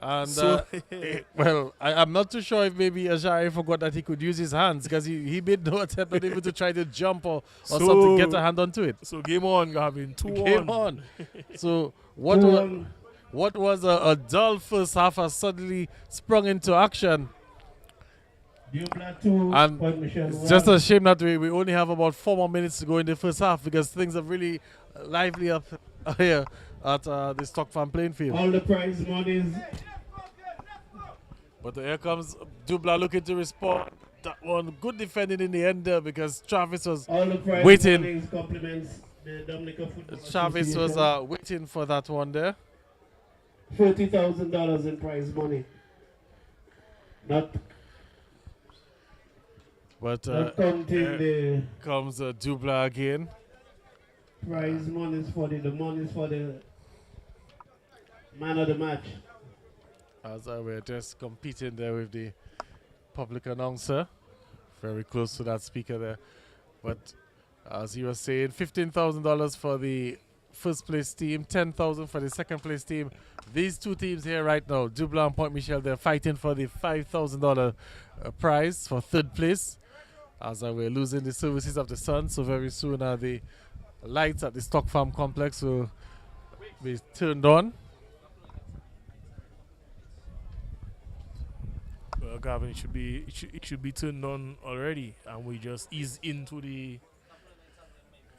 And I'm not too sure if maybe Ajay forgot that he could use his hands because he made no attempt not even to try to jump or something, get a hand onto it. So game on, Gavin. 2-1. Game on. So what was a dull first half has suddenly sprung into action. Dublanc 2, And Point Michel It's 1. just a shame that we only have about 4 more minutes to go in the first half because things are really lively up here at the Stock Farm playing field. All the prize monies. But here comes Dublanc looking to respond. That one good defending in the end there because Travis was All the prize Waiting. monies compliments the Dominica Football Travis was Association. waiting for that one there. $40,000 in prize money. Not But counting the comes Dublanc again. prize monies for the monies for the man of the match. As we're just competing there with the public announcer. Very close to that speaker there. But as you were saying, $15,000 for the first place team, $10,000 for the second place team. These two teams here right now, Dublin and Point Michel, they're fighting for the $5,000 prize for third place. As we're losing the services of the sun, so very soon the lights at the Stock Farm complex will be turned on. Well, Gavin, it should be turned on already, and we just ease into the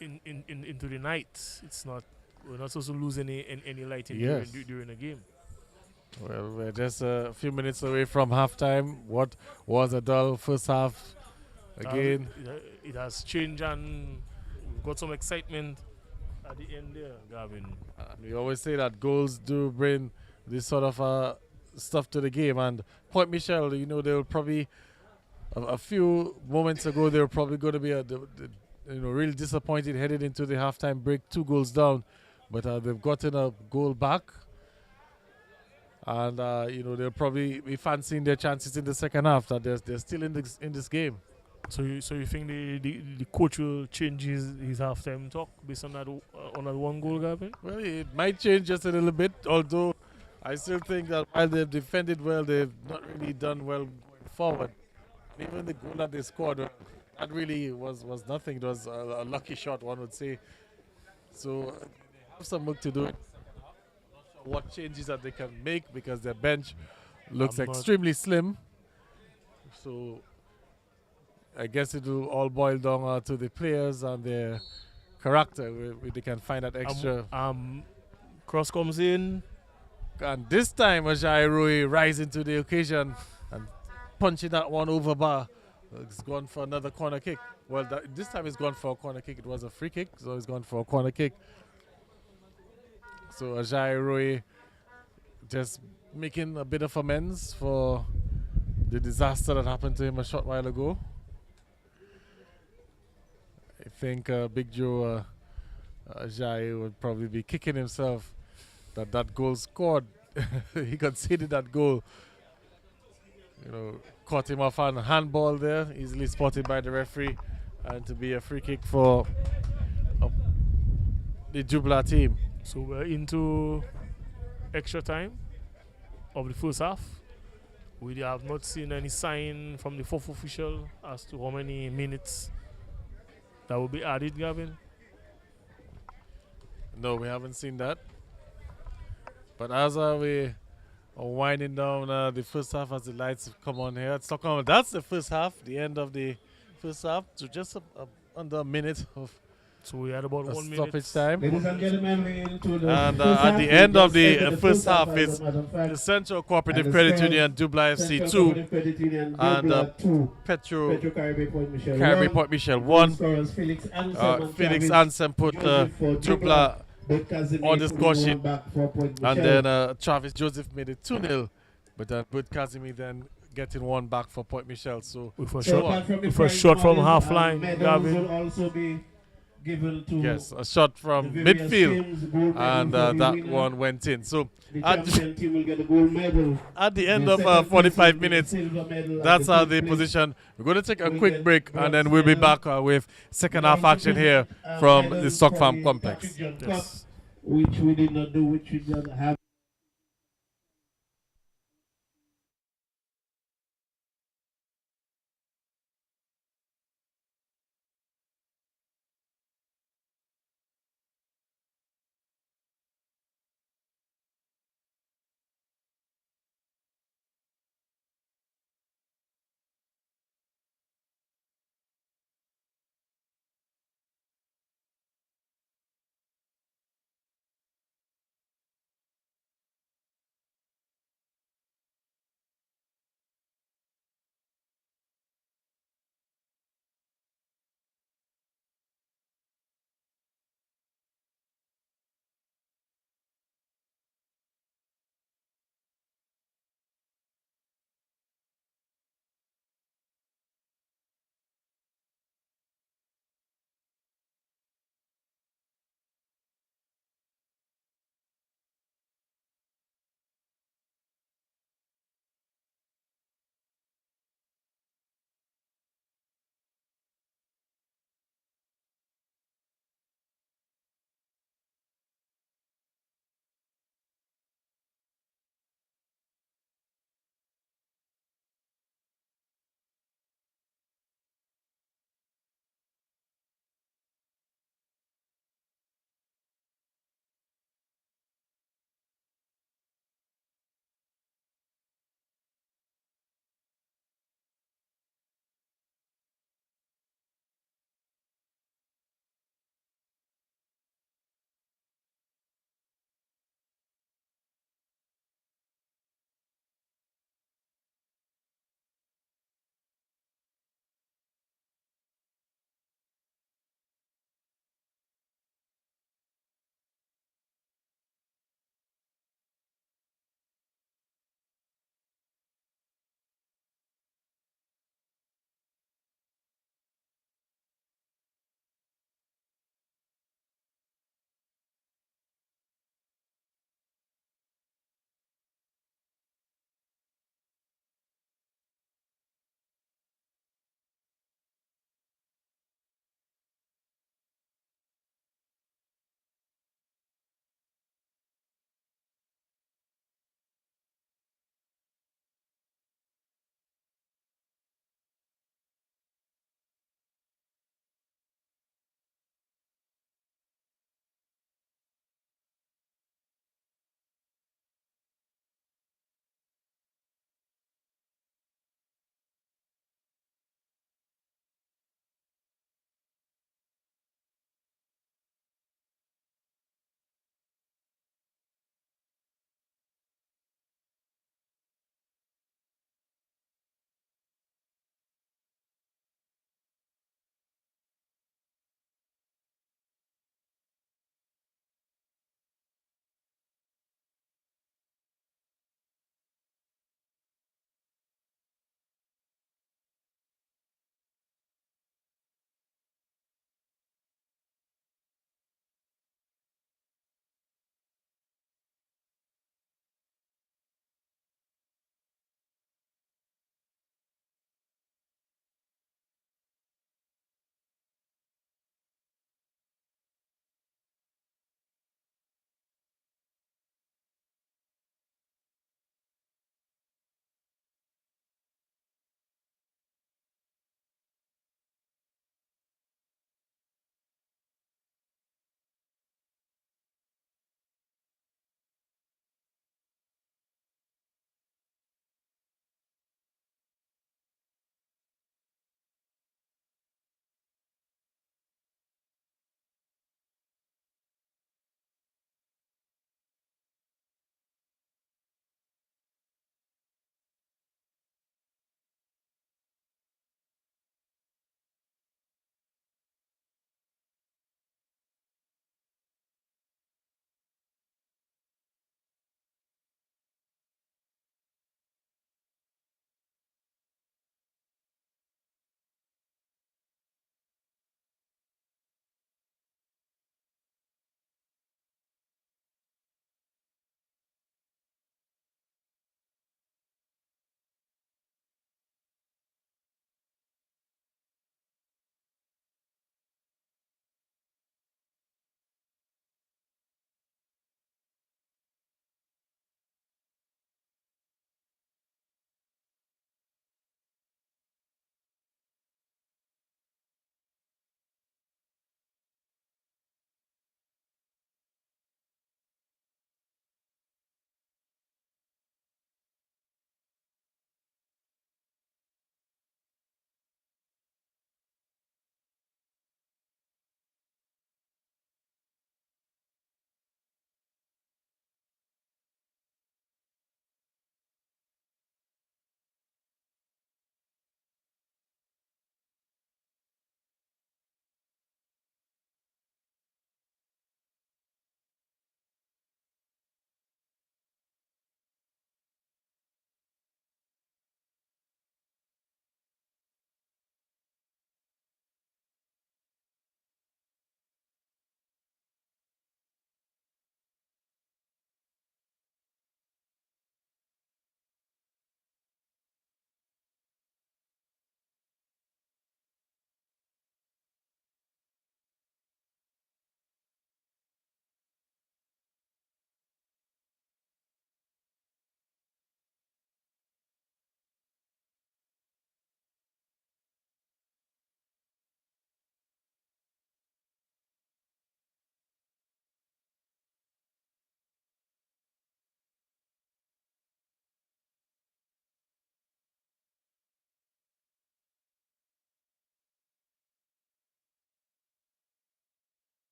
into the night. We're not supposed to lose any lighting Yes. during the game. Well, we're just a few minutes away from halftime. What was a dull first half again. It has changed, and we've got some excitement at the end there, Gavin. We always say that goals do bring this sort of stuff to the game. And Point Michel, they were probably a few moments ago they were probably going to be really disappointed headed into the halftime break, 2 goals down, but they've gotten a goal back. And they'll probably be fancying their chances in the second half. That they're still in this game. So you think the coach will change his halftime talk based on that 1 goal, Gavin? Well, it might change just a little bit, although I still think that while they've defended well, they've not really done well going forward. Even the goal that they scored, that really was nothing. It was a lucky shot, one would say. So they have some work to do. What changes that they can make because their bench looks extremely slim. So I guess it will all boil down to the players and their character, where they can find that extra. Cross comes in. And this time, Ajay Roy rising to the occasion and punching that one over bar. It's gone for another corner kick. Well, this time it's gone for a corner kick. It was a free kick, so it's gone for a corner kick. So Ajay Roy just making a bit of amends for the disaster that happened to him a short while ago. I think Big Joe Ajay would probably be kicking himself that goal scored. He conceded that goal. Caught him off on handball there, easily spotted by the referee, and to be a free kick for the Dublanc team. So we're into extra time of the first half. We have not seen any sign from the fourth official as to how many minutes that will be added, Gavin. No, we haven't seen that. But as we are winding down the first half, as the lights come on here at Stockholm, that's the first half, the end of the first half. So just under a minute of So we had about a 1 minute. stoppage time. Ladies and gentlemen, we're into the And first at half. the We end of just the entered first half, as it's a matter of fact. the Central Cooperative And the Credit score, Union Dublin FC Central 2 Cooperative Credit Union and Dublanc 2. Petro Petro Caribe Point Michel Caribe 1. Point Michel Goal 1. scorers Felix Ansem and Felix Travis Ansem put Joseph for Dublin but Casimir on the putting score one sheet. back for Point And Michel. then Travis Joseph made it 2-0. But then Bud Casimir then getting one back for Point Michel. So With a So shot, apart from the with a prize shot from monies, half line, medals will Gavin. also be given to yes, a shot the from various midfield. teams, gold medal And for the that winner. one went in. So The at, champion team will get the gold medal. at the end The of second 45 place will get minutes, the silver medal, and that's the the fifth place position. We're going to take a will quick get break and bronze then we'll be medal. back with second We half also action put, here from the medals Stock for Farm the Complex. Patrick John Cup, Yes. which we did not do, which we just have.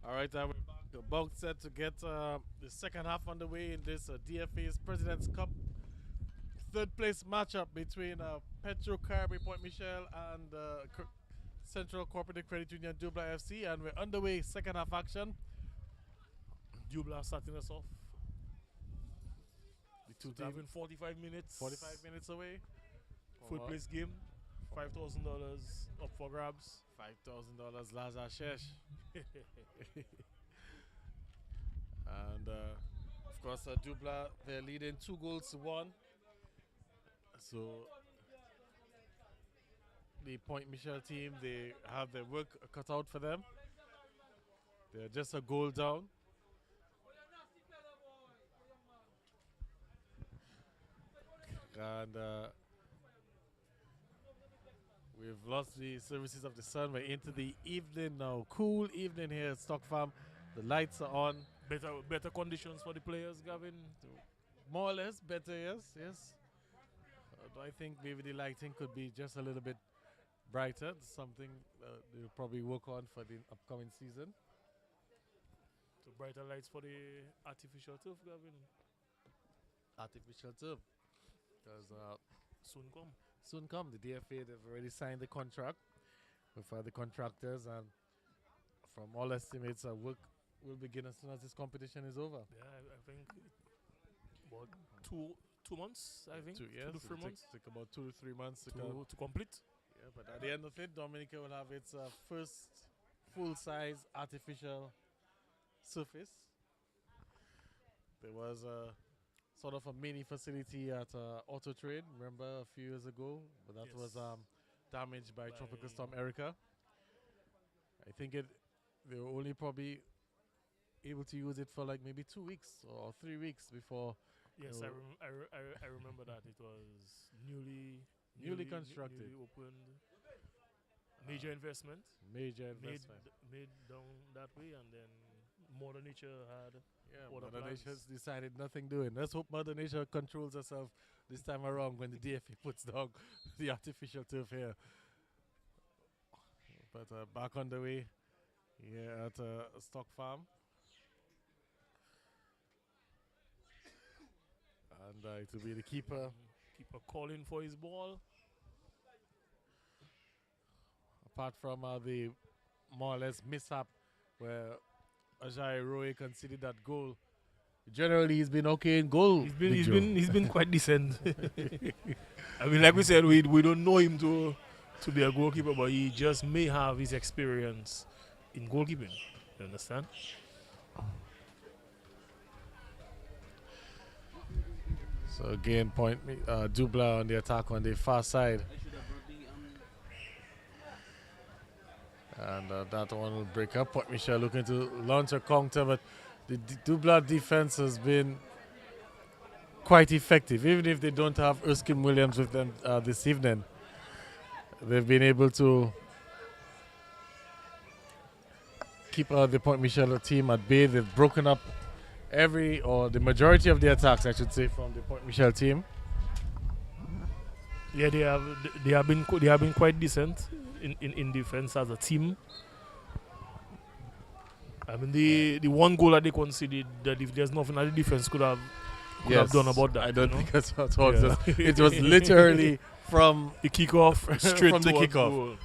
All right, we're about set to get the second half underway in this DFA's President's Cup third place matchup between Petro Caribe Point Michel and Central Cooperative Credit Union Dublin FC, and we're underway second half action. Dublin starting us off. The two So having 45 minutes. 45 minutes away. Full place game. $5,000 up for grabs. $5,000 Lazar Shesh. And of course, Dublin, they're leading 2-1. So the Point Michel team, they have their work cut out for them. They're just a goal down. And we've lost the services of the sun. We're into the evening now. Cool evening here at Stock Farm. The lights are on. Better conditions for the players, Gavin. More or less better, yes. I think maybe the lighting could be just a little bit brighter. Something they'll probably work on for the upcoming season. So brighter lights for the artificial turf, Gavin. Artificial turf. Because Soon come. The DFA, they've already signed the contract with the contractors, and from all estimates, work will begin as soon as this competition is over. Yeah, I think about 2 months, I think. 2 to 3 months. Take about 2 to 3 months to complete. Yeah, but at the end of it, Dominica will have its first full-size artificial surface. There was sort of a mini facility at Auto Trade, remember, a few years ago, but that was damaged by Tropical Storm Erica. I think they were only probably able to use it for like maybe 2 weeks or 3 weeks before. Yes, I remember that. It was newly constructed, newly opened. Major investment. Made down that way, and then Mother Nature had. Yeah, Mother Nature's decided nothing doing. Let's hope Mother Nature controls herself this time around when the DFA puts down the artificial turf here. But back on the way here at Stock Farm. And it will be the keeper. Keeper calling for his ball. Apart from the more or less mishap where Ajay Roy conceded that goal. Generally, he's been okay in goal. He's been quite decent. I mean, like we said, we don't know him to be a goalkeeper, but he just may have his experience in goalkeeping. You understand? So again, Dublin on the attack on the far side. And that one will break up. Point Michel looking to launch a counter, but the Dublin defense has been quite effective. Even if they don't have Erskine Williams with them this evening, they've been able to keep the Point Michel team at bay. They've broken up the majority of the attacks, I should say, from the Point Michel team. Yeah, they have been quite decent in defense as a team. I mean, the one goal that they conceded, that if there's nothing that the defense could have done about that. I don't think that's what it was. It was literally from the kickoff straight from the kickoff. Goal.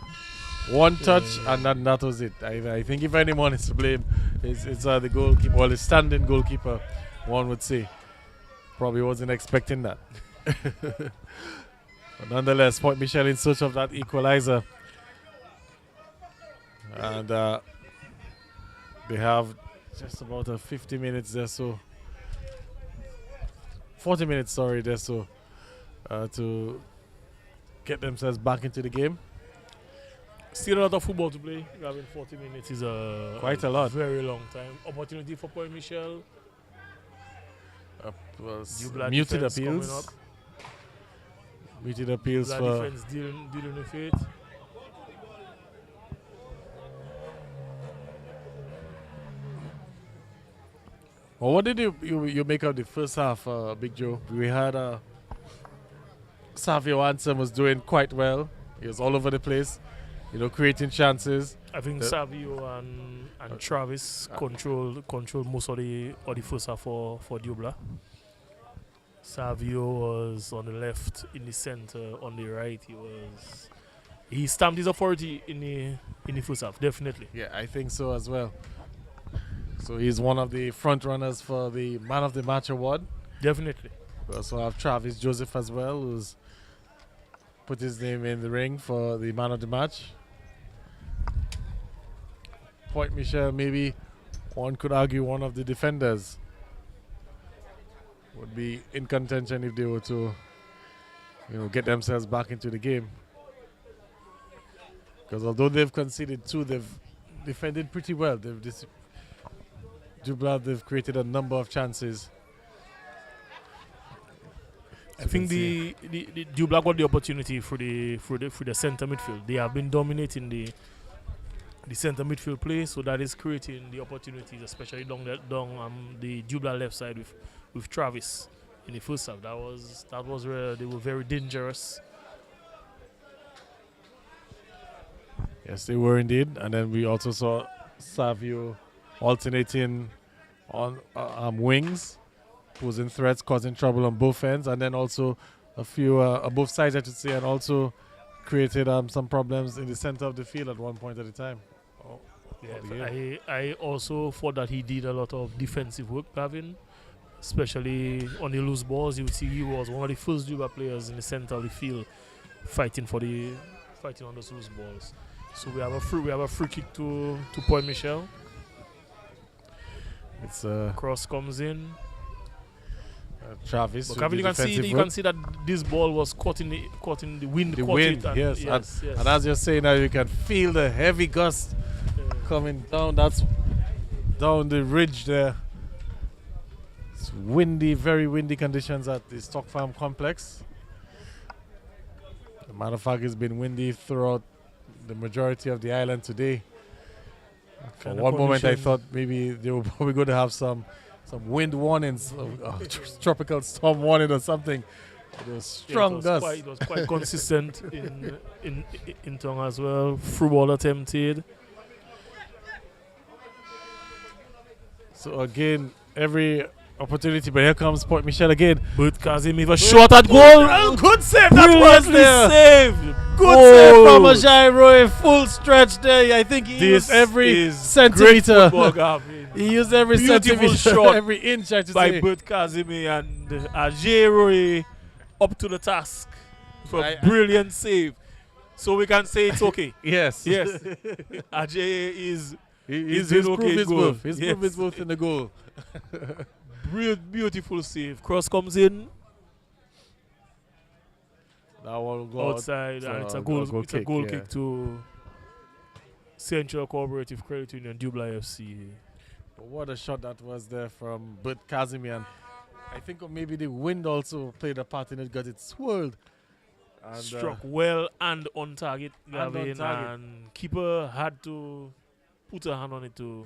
One touch and that was it. I think if anyone is to blame, it's the goalkeeper, or the standing goalkeeper, one would say. Probably wasn't expecting that. But nonetheless, Point Michel in search of that equalizer. And they have just about 50 minutes there, so 40 minutes, sorry, there, so to get themselves back into the game. Still a lot of football to play. Having 40 minutes is quite a lot. Very long time. Opportunity for Point Michel. Muted appeals. Muted appeals for defense dealing with it. Well, what did you make of the first half, Big Joe? We had Savio Ansem was doing quite well. He was all over the place, creating chances. I think The- Savio and Travis control most of the first half for Dublin. Savio was on the left, in the center, on the right. He stamped his authority in the first half, definitely. Yeah, I think so as well. So he's one of the front runners for the Man of the Match award. Definitely. We also have Travis Joseph as well, who's put his name in the ring for the Man of the Match. Point Michel, maybe one could argue one of the defenders would be in contention if they were to, get themselves back into the game. Because although they've conceded 2, they've defended pretty well. Dublin, they've created a number of chances. I think the Dublin got the opportunity for the center midfield. They have been dominating the center midfield play, so that is creating the opportunities, especially down the Dublin left side with Travis in the first half. That was where they were very dangerous. Yes, they were indeed. And then we also saw Savio alternating on wings, posing threats, causing trouble on both ends, and then also a few both sides, I should say, and also created some problems in the center of the field at one point at a time. Yeah, I also thought that he did a lot of defensive work, Gavin, especially on the loose balls. You would see he was one of the first Dublin players in the center of the field fighting on those loose balls. So we have a free kick to Point Michel. It's Cross comes in. Travis. But Gavin, you can see that this ball was caught in the wind. The wind, yes. And as you're saying now, you can feel the heavy gust coming down. That's down the ridge there. It's windy, very windy conditions at the Stock Farm complex. As a matter of fact, it's been windy throughout the majority of the island today. For one moment, I thought maybe they were probably going to have some wind warnings, tropical storm warning or something. It was strong gusts. It was quite consistent in tongue as well. Through ball attempted. So again, every opportunity, but here comes Point Michel again. But Kazim with a shot at goal. Good save that was there. Save. Good save from Jairo. Full stretch there. I think he used every centimeter. He used every centimeter, shot every inch, I should by say. Bert Kazimi and Jairo up to the task for a brilliant save. So we can say it's okay. Yes. Yes. Ajay is He's okay proved his goal. worth. He's proved his worth in the goal. Beautiful save. Cross comes in. That one will go outside, and it's a goal kick to Central Cooperative Credit Union, Dublin FC. But what a shot that was there from Bert Kazimian. I think maybe the wind also played a part in it because it swirled. And struck well and on target, Gavin, and keeper had to put a hand on it to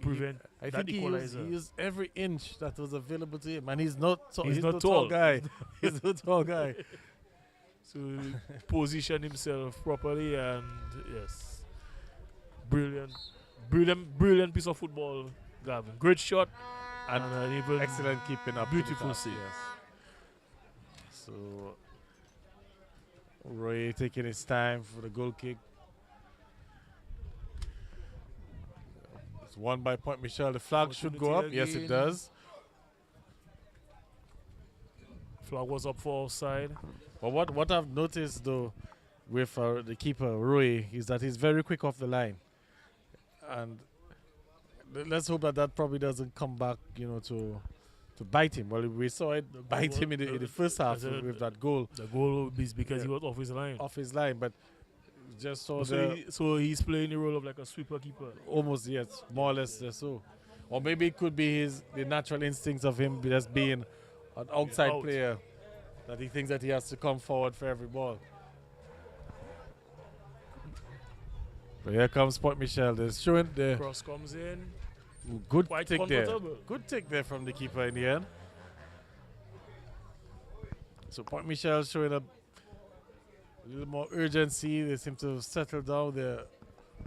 prevent I that think equalizer. he used every inch that was available to him, and he's not He's not no tall guy. He's no tall guy. So position himself properly, and yes, brilliant piece of football, Gavin. Great shot and even excellent keeping up. Beautiful save. Yes. So Roy taking his time for the goal kick. It's won by Point Michel. The flag should go up. Yes, it does. Flag was up for offside. But what I've noticed though with the keeper Roy is that he's very quick off the line, and let's hope that probably doesn't come back, to bite him. Well, we saw it bite him in the first half with that goal. The goal is because he was off his line. Off his line, but just saw so he's playing the role of like a sweeper keeper. Almost, yes, more or less so. Or maybe it could be the natural instincts of him just being an outside player, that he thinks that he has to come forward for every ball. But here comes Point Michel. They're showing the cross comes in. Good quite take there. comfortable. Good take there from the keeper in the end. So Point Michel showing a little more urgency. They seem to settle down. They're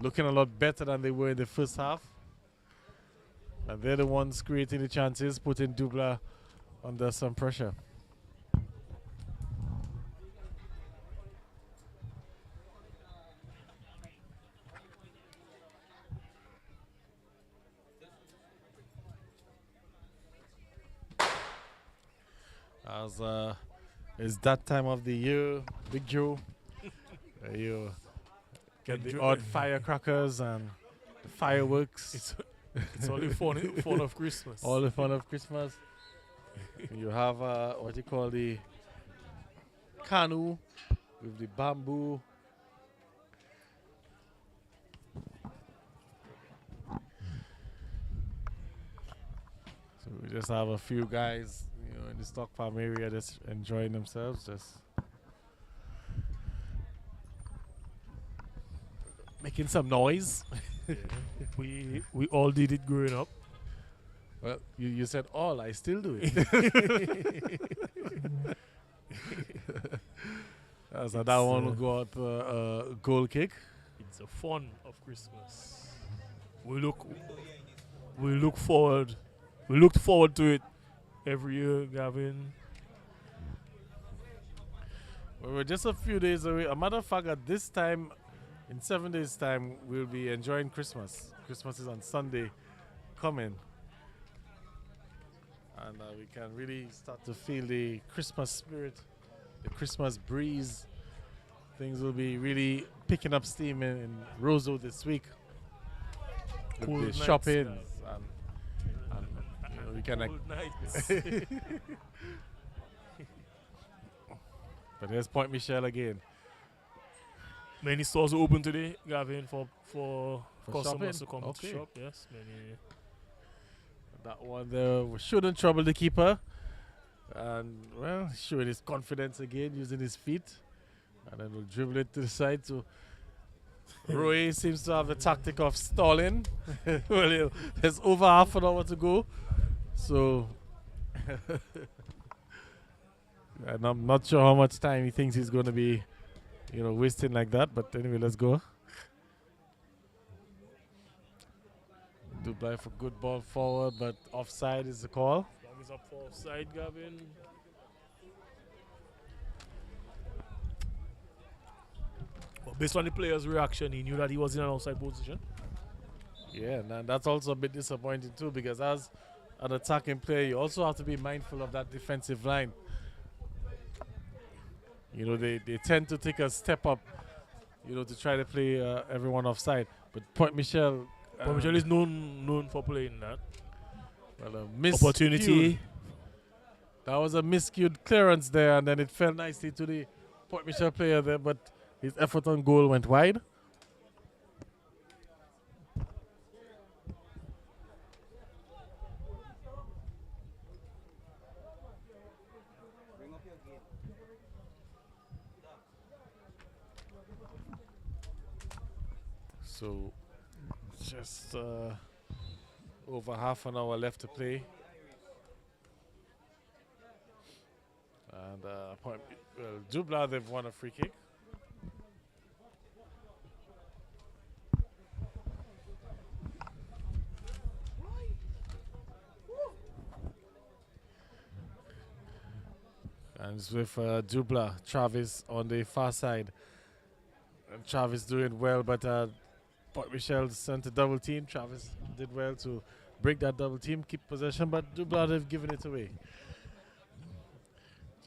looking a lot better than they were in the first half. And they're the ones creating the chances, putting Dublin under some pressure. As it's that time of the year, Big Joe. You get the odd firecrackers and the fireworks. It's all the fun of Christmas. All the fun of Christmas. You have what you call the canoe with the bamboo. So we just have a few guys, in the stock farm area just enjoying themselves, just making some noise. Yeah. We all did it growing up. Well, you said all, I still do it. So that one will go out a goal kick. It's the fun of Christmas. We looked forward to it every year, Gavin. Well, we're just a few days away. A matter of fact, at this time, in 7 days' time, we'll be enjoying Christmas. Christmas is on Sunday coming. And we can really start to feel the Christmas spirit, the Christmas breeze. Things will be really picking up steam in Roseau this week. Cold With nights, the shopping. guys. And we can Cold nights. But here's Point Mitchel again. Many stores are open today, Gavin, for customers shopping? to come to Okay. shop. Yes, many. That one there shouldn't trouble the keeper. And, well, showing his confidence again, using his feet. And then we'll dribble it to the side. So Roy seems to have the tactic of stalling. Well, there's over half an hour to go. So and I'm not sure how much time he thinks he's going to be, wasting like that. But anyway, let's go. Dublin for good ball forward, but offside is the call. Long is up for offside, Gavin. But based on the player's reaction, he knew that he was in an outside position. Yeah, and that's also a bit disappointing too, because as an attacking player, you also have to be mindful of that defensive line. They tend to take a step up, to try to play everyone offside. But Point Mitchel. Point Mitchel is known for playing that. Well, a Opportunity. That was a miscued clearance there, and then it fell nicely to the Point Mitchel player there, but his effort on goal went wide. So, just over half an hour left to play. And Dublin, they've won a free kick. And it's with Dublin, Travis on the far side. And Travis doing well, but Point Mitchel sent a double team. Travis did well to break that double team, keep possession, but Dublin have given it away.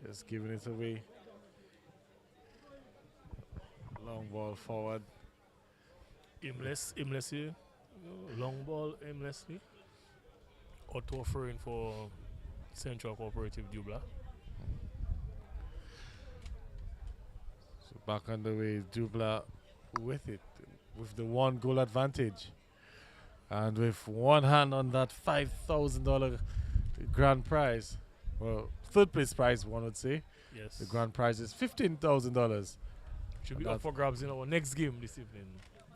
Just giving it away. Long ball forward. Aimlessly. Long ball aimlessly. Auto offering for Central Cooperative Dublin. So back on the way, Dublin with it, with the 1 goal advantage. And with one hand on that $5,000 grand prize. Well, third place prize, one would say. Yes. The grand prize is $15,000. Should be up for grabs in our next game this evening.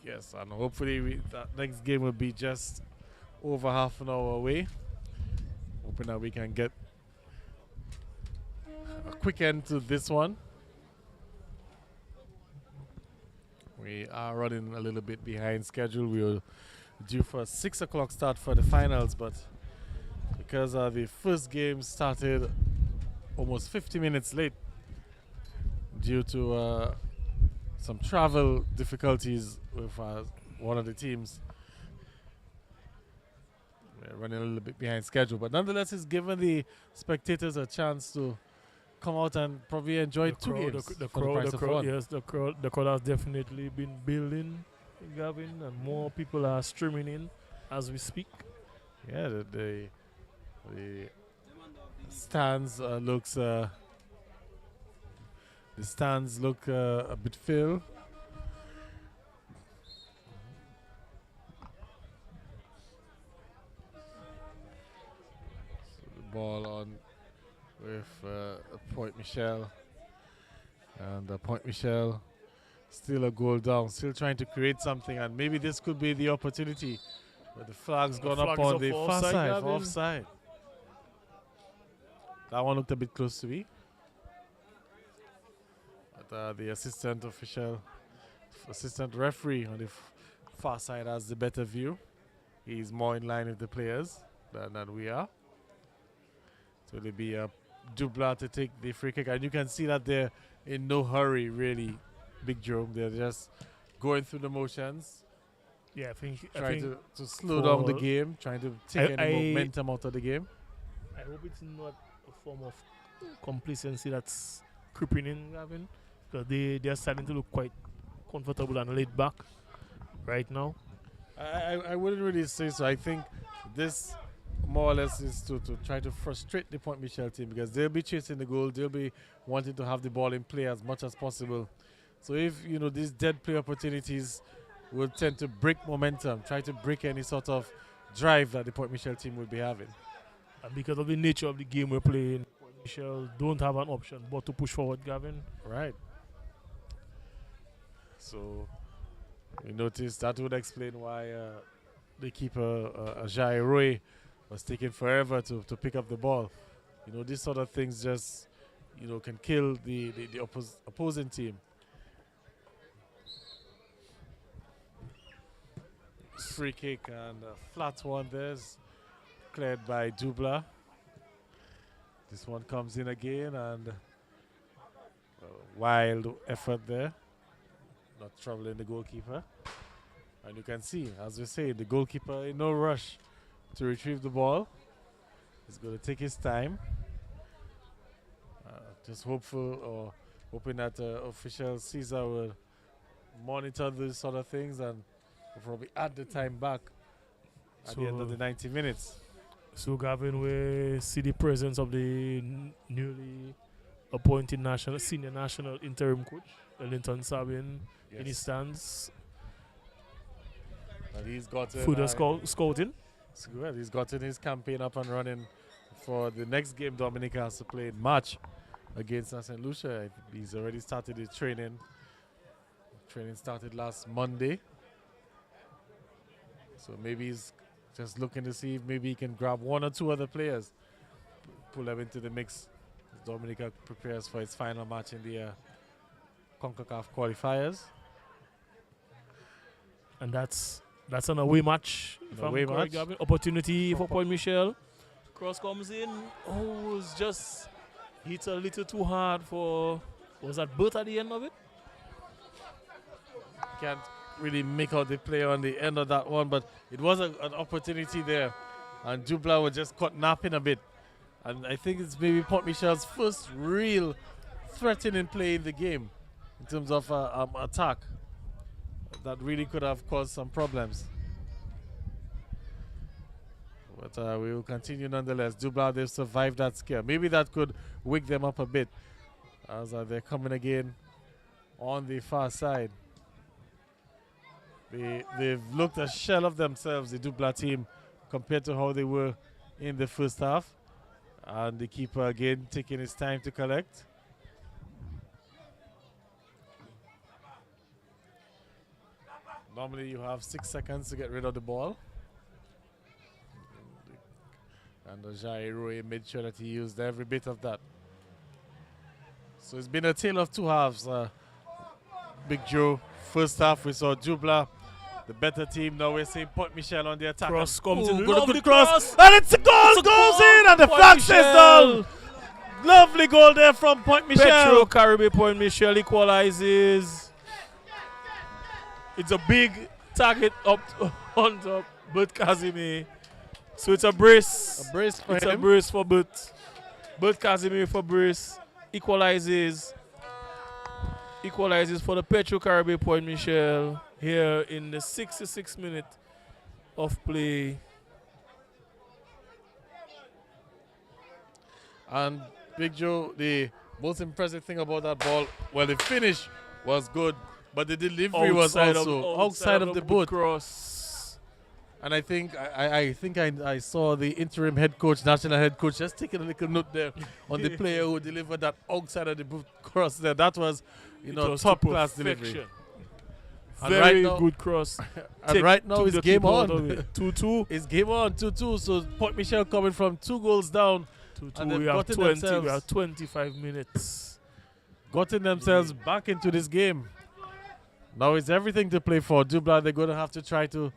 Yes, and hopefully that next game will be just over half an hour away. Hoping that we can get a quick end to this one. We are running a little bit behind schedule. We were due for a 6 o'clock start for the finals, but because the first game started almost 50 minutes late due to some travel difficulties with one of the teams. We're running a little bit behind schedule, but nonetheless, it's given the spectators a chance to come out and probably enjoy two games. The crowd has definitely been building, Gavin, and more people are streaming in as we speak. Yeah, the stands look a bit filled. So the ball on with Point Mitchel, and Point Mitchel still a goal down, still trying to create something, and maybe this could be the opportunity. But the flag's gone up on the far side, for offside. That one looked a bit close to me. But the assistant referee on the far side has the better view. He's more in line with the players than we are. So it'll be Dublanc to take the free kick. And you can see that they're in no hurry, really, Big Joe. They're just going through the motions. Yeah, I think to slow down the game, trying to take any momentum out of the game. I hope it's not a form of complacency that's creeping in, Gavin, because they're starting to look quite comfortable and laid back right now. I wouldn't really say so. I think this more or less is to try to frustrate the Point Mitchel team, because they'll be chasing the goal, they'll be wanting to have the ball in play as much as possible. So if these dead play opportunities will tend to break momentum, try to break any sort of drive that the Point Mitchel team will be having. And because of the nature of the game we're playing, Point Mitchel don't have an option but to push forward, Gavin. Right. So you notice that would explain why the keeper, Jai Roy, was taking forever to pick up the ball. These sort of things just, can kill the opposing team. Free kick and a flat one there's cleared by Dublanc. This one comes in again, and wild effort there, not troubling the goalkeeper. And you can see, as we say, the goalkeeper in no rush to retrieve the ball. He's going to take his time. Just hoping that official Caesar will monitor these sort of things and probably add the time back at the end of the 90 minutes. So, Gavin, we see the presence of the newly appointed senior national interim coach, Ellington Sabin, in his stands. And he's got further scouting. Well, he's gotten his campaign up and running for the next game Dominica has to play in March against St. Lucia. He's already started his training. Training started last Monday. So maybe he's just looking to see if maybe he can grab one or two other players, pull them into the mix as Dominica prepares for its final match in the CONCACAF qualifiers. And that's an away match. Opportunity for Point Mitchel. Cross comes in. Oh, it's just hits a little too hard for. Was that Burt at the end of it? Can't really make out the play on the end of that one, but it was an opportunity there. And Dublanc was just caught napping a bit. And I think it's maybe Point Mitchel's first real threatening play in the game in terms of attack. That really could have caused some problems. But we will continue nonetheless. Dublanc, they've survived that scare. Maybe that could wake them up a bit as they're coming again on the far side. They've looked a shell of themselves, the Dublanc team, compared to how they were in the first half. And the keeper again taking his time to collect. Normally you have 6 seconds to get rid of the ball. And Jairo made sure that he used every bit of that. So it's been a tale of two halves, Big Joe, First half, we saw Dublin, the better team. Now we're seeing Point Michel on the attack. Cross comes in. Good Lovely cross. And it's a goal. Goes in, and the flag says down. Lovely goal there from Point Michel. Petro Caribe Point Michel equalizes. It's a big target up on top, but Casimir. So it's a brace. A brace for it's him. a brace for Bert. Bert Casimir for brace. Equalizes for the Petro Caribe Point Michel here in the 66th minute of play. And Big Joe, the most impressive thing about that ball, well, the finish was good, but the delivery was also outside of the boot. Cross. And I think I saw the interim head coach, national head coach, just taking a little note there on the player who delivered that outside of the boot cross there. That was, top class delivery. Very good cross. And right now it's game on. 2-2. It's game on, 2-2. So Point Michel coming from 2 goals down. 2-2. We have 25 minutes. Gotten themselves back into this game. Now it's everything to play for. Dublin, they're going to have to try to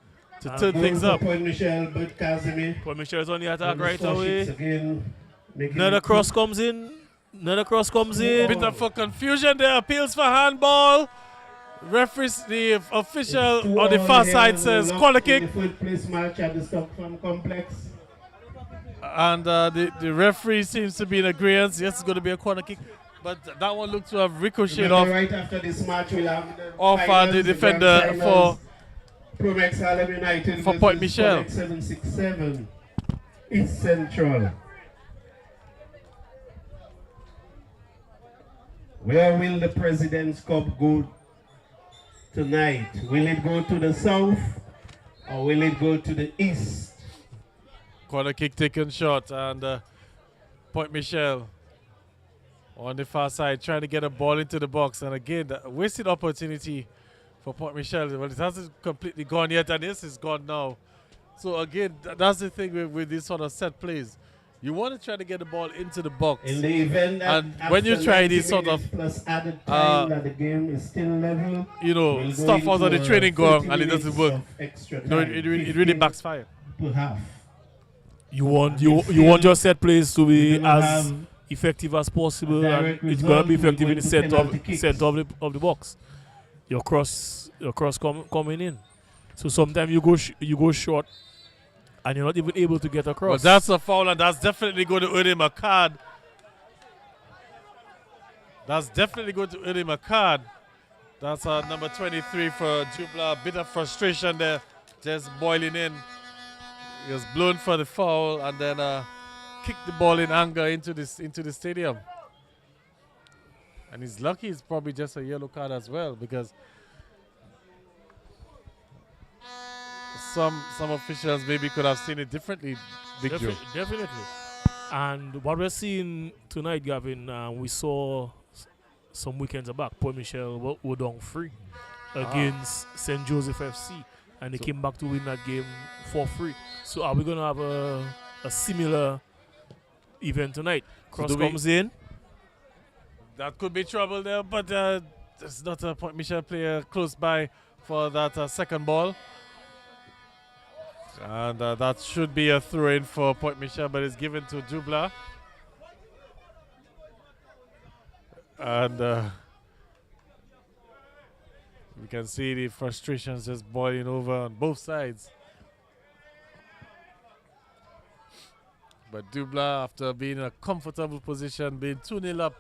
turn things up. Point Michel, but Casimir. Point Michel is on the attack right away. Again, Another cross comes in. Bit of confusion there. Appeals for handball. Referees, the official on the far side says corner kick. The third place match at the Stockton Complex. And the referee seems to be in agreement. Yes, it's going to be a corner kick. But that one looked to have ricocheted off. Right after this match, we'll have the defender for Promex Harlem United for Point Michel. 767 East Central. Where will the President's Cup go tonight? Will it go to the south or will it go to the east? Corner kick taken short, and Point Michel on the far side trying to get a ball into the box. And again, a wasted opportunity for Point Michel. Well, it hasn't completely gone yet, and this is gone now. So again, that's the thing with these sort of set plays. You want to try to get the ball into the box. In the event that and when you try these sort of plus added time that the game is still level, stuff out of the training ground and it doesn't work. It really backfires. Per half. You want your set plays to be as effective as possible, and it's gonna be effective in the center of the box. Your cross coming in. So sometimes you go short, and you're not even able to get across. Well, that's a foul, and that's definitely going to earn him a card. That's number 23 for Dublin. A bit of frustration there, just boiling in. He was blown for the foul, and then kicked the ball in anger into the stadium. And he's lucky it's probably just a yellow card as well, because some officials maybe could have seen it differently. Definitely. And what we're seeing tonight, Gavin, we saw some weekends back, Point Michel were down 3 against St. Joseph FC, and they came back to win that game 4-3. So are we going to have a similar event tonight? Cross comes in. That could be trouble there, but there's not a Point Michel player close by for that second ball. And that should be a throw-in for Point Michel, but it's given to Dublin. And we can see the frustrations just boiling over on both sides. But Dublin, after being in a comfortable position, being 2-0 up,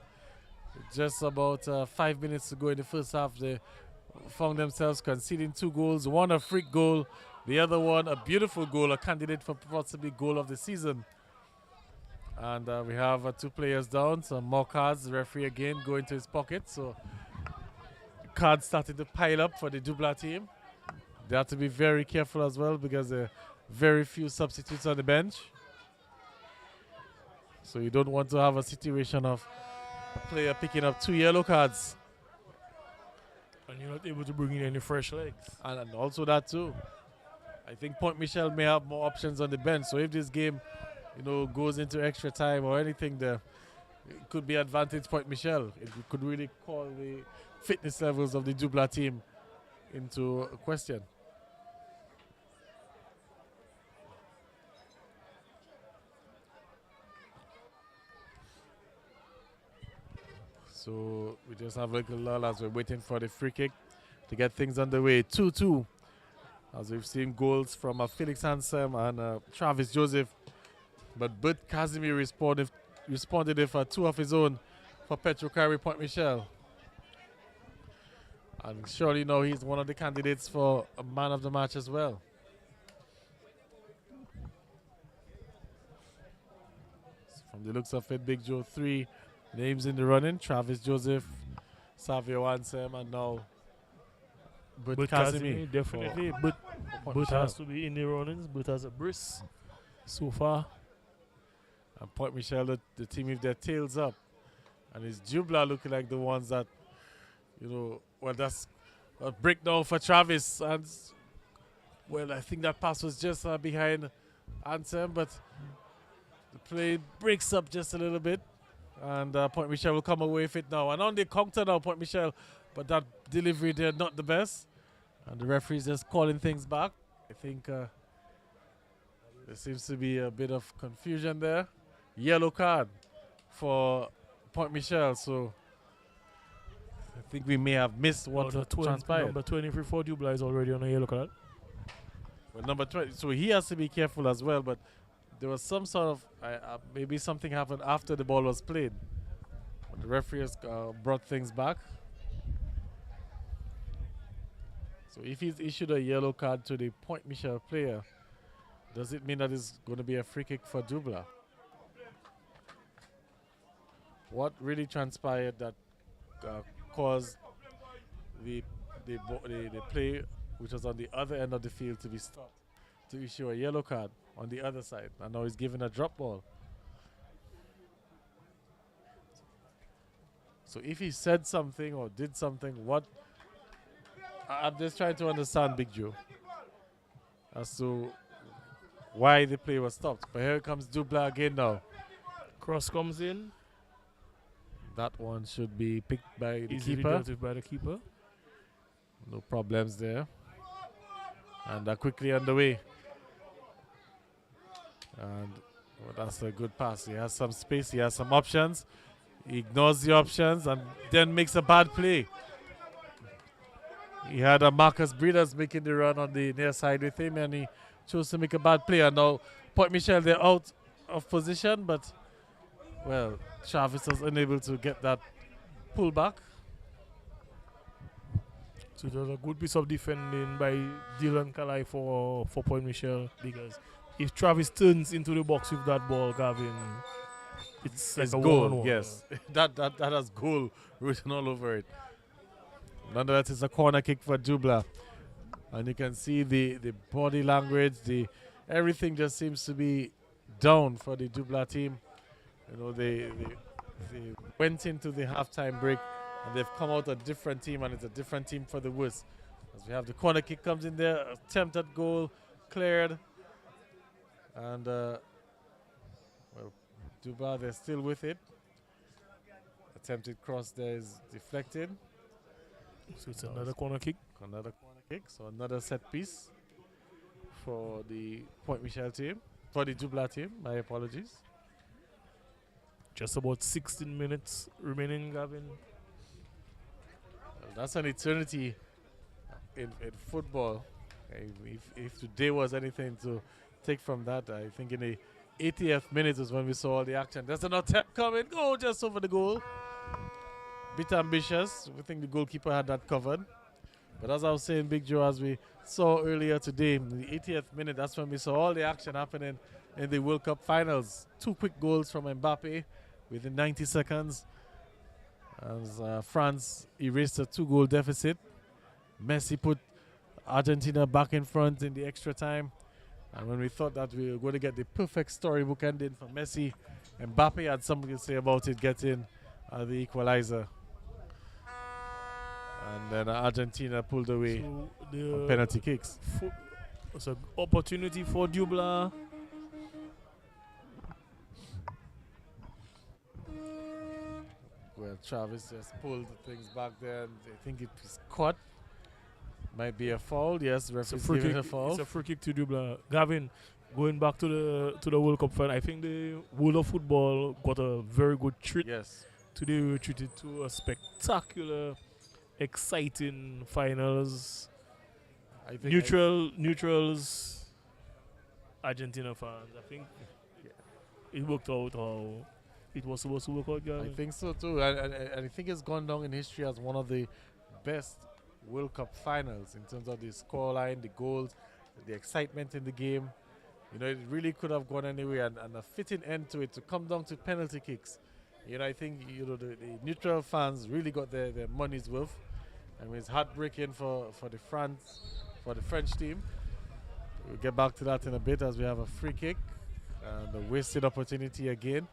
just about 5 minutes to go in the first half, they found themselves conceding 2 goals, one a freak goal, the other one a beautiful goal, a candidate for possibly goal of the season. And we have 2 players down, some more cards. The referee again going to his pocket, so cards started to pile up for the Dublin team. They have to be very careful as well, because there are very few substitutes on the bench. So you don't want to have a situation of a player picking up 2 yellow cards. And you're not able to bring in any fresh legs. And also that too. I think Point Michel may have more options on the bench. So if this game, goes into extra time or anything, there it could be advantage Point Michel. It could really call the fitness levels of the Dublin team into question. So we just have a little lull as we're waiting for the free kick to get things underway. 2-2. As we've seen goals from Felix Hansen and Travis Joseph. But Bert Casimir responded with 2 of his own for Petro Caribe Point Michel. And surely now he's one of the candidates for a man of the match as well. So from the looks of it, Big Joe, 3 names in the running. Travis Joseph, Savio Ansem, and now Bert Casimir. Definitely. But has to be in the runnings. But has a brace so far. And Point Michel, the team with their tails up. And it's Dublin looking like the ones that, well, that's a breakdown for Travis. And, well, I think that pass was just behind Ansem, but the play breaks up just a little bit. And Point Michel will come away with it now. And on the counter now, Point Michel, but that delivery there, not the best. And the referee's just calling things back. I think there seems to be a bit of confusion there. Yellow card for Point Michel, so I think we may have missed what transpired. Number 23 for Dublin is already on a yellow card. Well, number 20, so he has to be careful as well, but there was some sort of, maybe something happened after the ball was played. The referee has brought things back. So if he's issued a yellow card to the Point Michel player, does it mean that it's going to be a free kick for Dublin? What really transpired that caused the play, which was on the other end of the field, to be stopped, to issue a yellow card on the other side, and now he's given a drop ball. So if he said something or did something, what? I'm just trying to understand, Big Joe, as to why the play was stopped. But here comes Dublin again now. Cross comes in. That one should be picked by the Easily keeper. dealt with by the keeper. No problems there. And quickly underway. And that's a good pass. He has some space. He has some options. He ignores the options and then makes a bad play. He had a Marcus Breeders making the run on the near side with him, and he chose to make a bad play. And now Point Michel, they're out of position, but, well, Travis was unable to get that pull back. So it was a good piece of defending by Dylan Kalai for Point Michel, because if Travis turns into the box with that ball, Gavin, it's like a goal. 1-1. Yes, that has goal written all over it. Nonetheless, it's a corner kick for Dublin, and you can see the body language, everything just seems to be down for the Dublin team. They went into the halftime break, and they've come out a different team, and it's a different team for the worse. As we have the corner kick comes in there, attempted goal, cleared, and well, Dublin, they're still with it. Attempted cross there is deflected. So it's another corner kick. Another corner kick, so another set piece for the Point Michel team, for the Dublin team. My apologies. Just about 16 minutes remaining, Gavin. Well, that's an eternity in football. If today was anything to take from that, I think in the 80th minute is when we saw all the action. There's an attempt coming. Oh, just over the goal. Bit ambitious. We think the goalkeeper had that covered. But as I was saying, Big Joe, as we saw earlier today, in the 80th minute, that's when we saw all the action happening in the World Cup finals. 2 quick goals from Mbappe within 90 seconds. As France erased a 2-goal deficit. Messi put Argentina back in front in the extra time. And when we thought that we were going to get the perfect storybook ending for Messi, Mbappe had something to say about it, getting the equalizer. And then Argentina pulled away on penalty kicks. It's an opportunity for Dublin. Well, Travis just pulled things back there, and I think it was caught. Might be a foul. Yes, It's a referee's free giving kick. a foul. It's a free kick to Dublin. Gavin, going back to the World Cup final, I think the world of football got a very good treat. Yes. Today we were treated to a spectacular, exciting finals. I think Neutrals, Argentina fans. I think it worked out how it was supposed to work out, I Gavin. think so too. And I think it's gone down in history as one of the best World Cup finals in terms of the scoreline, the goals, the excitement in the game. You know, it really could have gone anywhere, and a fitting end to it to come down to penalty kicks. You know, I think the neutral fans really got their money's worth. I mean, it's heartbreaking for the French team. We'll get back to that in a bit as we have a free kick and a wasted opportunity again.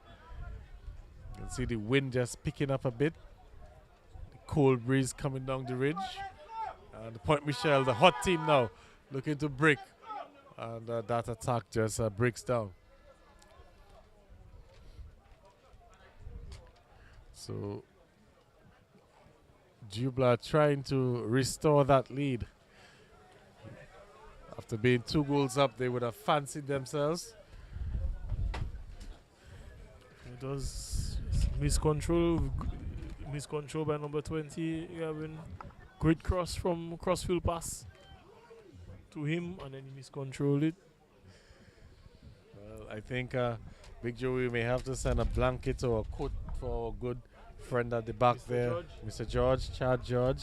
You can see the wind just picking up a bit. The cold breeze coming down the ridge. And the Point Michel, the hot team now, looking to break. And that attack just breaks down. So Dublin trying to restore that lead. After being 2 goals up, they would have fancied themselves. It was miscontrol by number 20. Gavin. Great crossfield pass to him, and then he miscontrolled it. Well, I think Big Joe, we may have to send a blanket or a coat for our good friend at the back Mr. there, George. Mr. George, Chad George.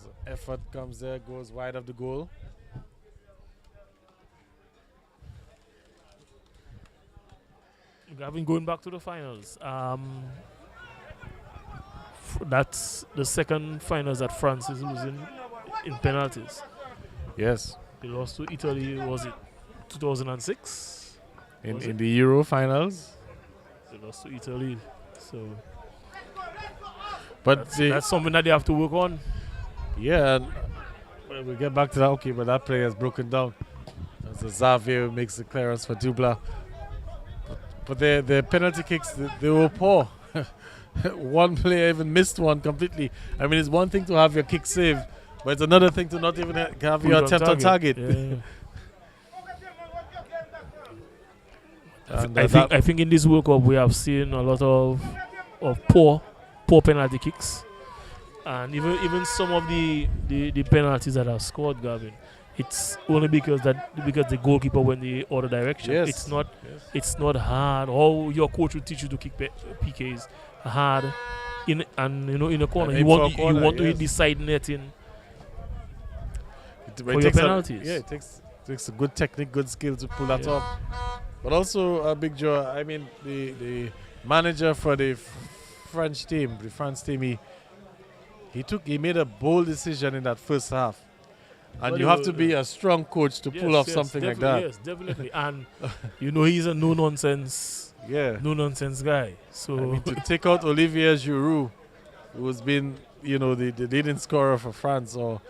So effort comes there, goes wide of the goal. Gavin, going back to the finals. That's the second finals that France is losing in penalties. Yes, They lost to Italy, was it 2006? in the Euro finals. They lost to Italy. So But that's something that they have to work on. yeah, and we'll get back to that. Okay, but that player has broken down. As Xavier makes the clearance for Dublin. But their penalty kicks, they were poor. One player even missed one completely. I mean, it's one thing to have your kick saved, but it's another thing to not even have your attempt on target. Yeah. And, I think in this World Cup we have seen a lot of poor penalty kicks, and even some of the penalties that are scored, Gavin. It's only because the goalkeeper went the other direction. Yes. It's not hard. How your coach will teach you to kick PKs hard in a corner. And You want to yes. hit the side netting It for your takes penalties. it takes a good technique, good skill to pull that off. But also, Big Joe, I mean, the manager for the France team, he made a bold decision in that first half. And Well, you have to be a strong coach to pull off something like that. Yes, definitely. And he's a no nonsense guy. So I mean, to take out Olivier Giroud, who's been, the leading scorer for France, or,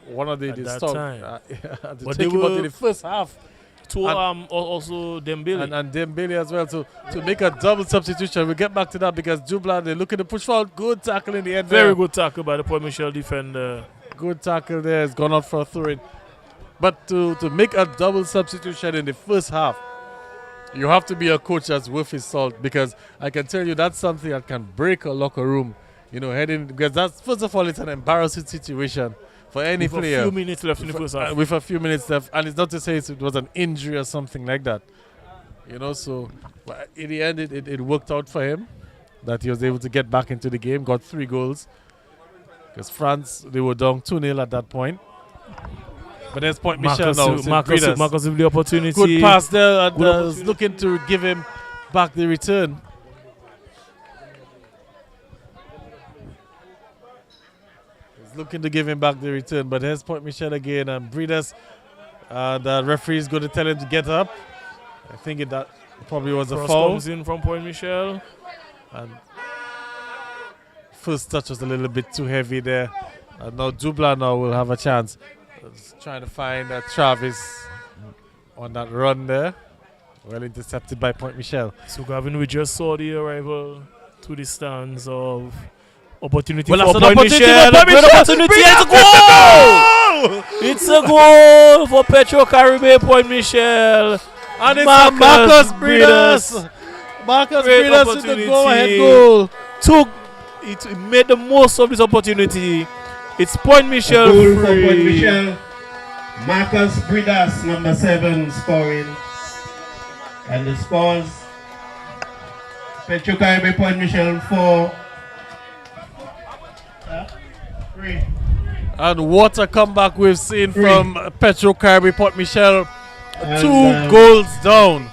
one of the At that stock, time. to But take they him out were- in the first half. Also Dembele. And Dembele as well to make a double substitution. We'll get back to that because Dublin, they're looking to push forward. Good tackle in the end. Very there. good tackle by the Point Michel defender. Good tackle there. It's gone out for a throw-in. But to make a double substitution in the first half, you have to be a coach that's worth his salt, because I can tell you that's something that can break a locker room. Because that's, first of all, it's an embarrassing situation for any With player. a few minutes left in the first half. With a few minutes left, and it's not to say it was an injury or something like that. So but in the end, it worked out for him that he was able to get back into the game, got 3 goals. Because France, they were down 2-0 at that point. But there's Point Michel now. Marcus with the opportunity. Good pass there, and Good was looking to give him back the return. He's looking to give him back the return, but here's Point Michel again, and Breeders, the referee is going to tell him to get up. I think that probably was a Cross foul. comes in from Point Michel. And first touch was a little bit too heavy there. And now Dublin will have a chance. Just trying to find Travis on that run there. Well intercepted by Point Michel. So Gavin, we just saw the arrival to the stands of Opportunity Well, for that's an Point opportunity Michel. for Point Great Michel. opportunity. It's a goal! It's a goal for Petro Caribe, Point Michel. And it's Marcus Breeders. Marcus Great Breeders with the opportunity. go-ahead goal. It made the most of this opportunity. It's Point A Michel goal for free. Point Michel. Marcus Breeders, number 7, scoring. And the scores: Petro Caribe, Point Michel 4. 3. And what a comeback we've seen from Petro Caribe Port Michel. And, 2 goals down.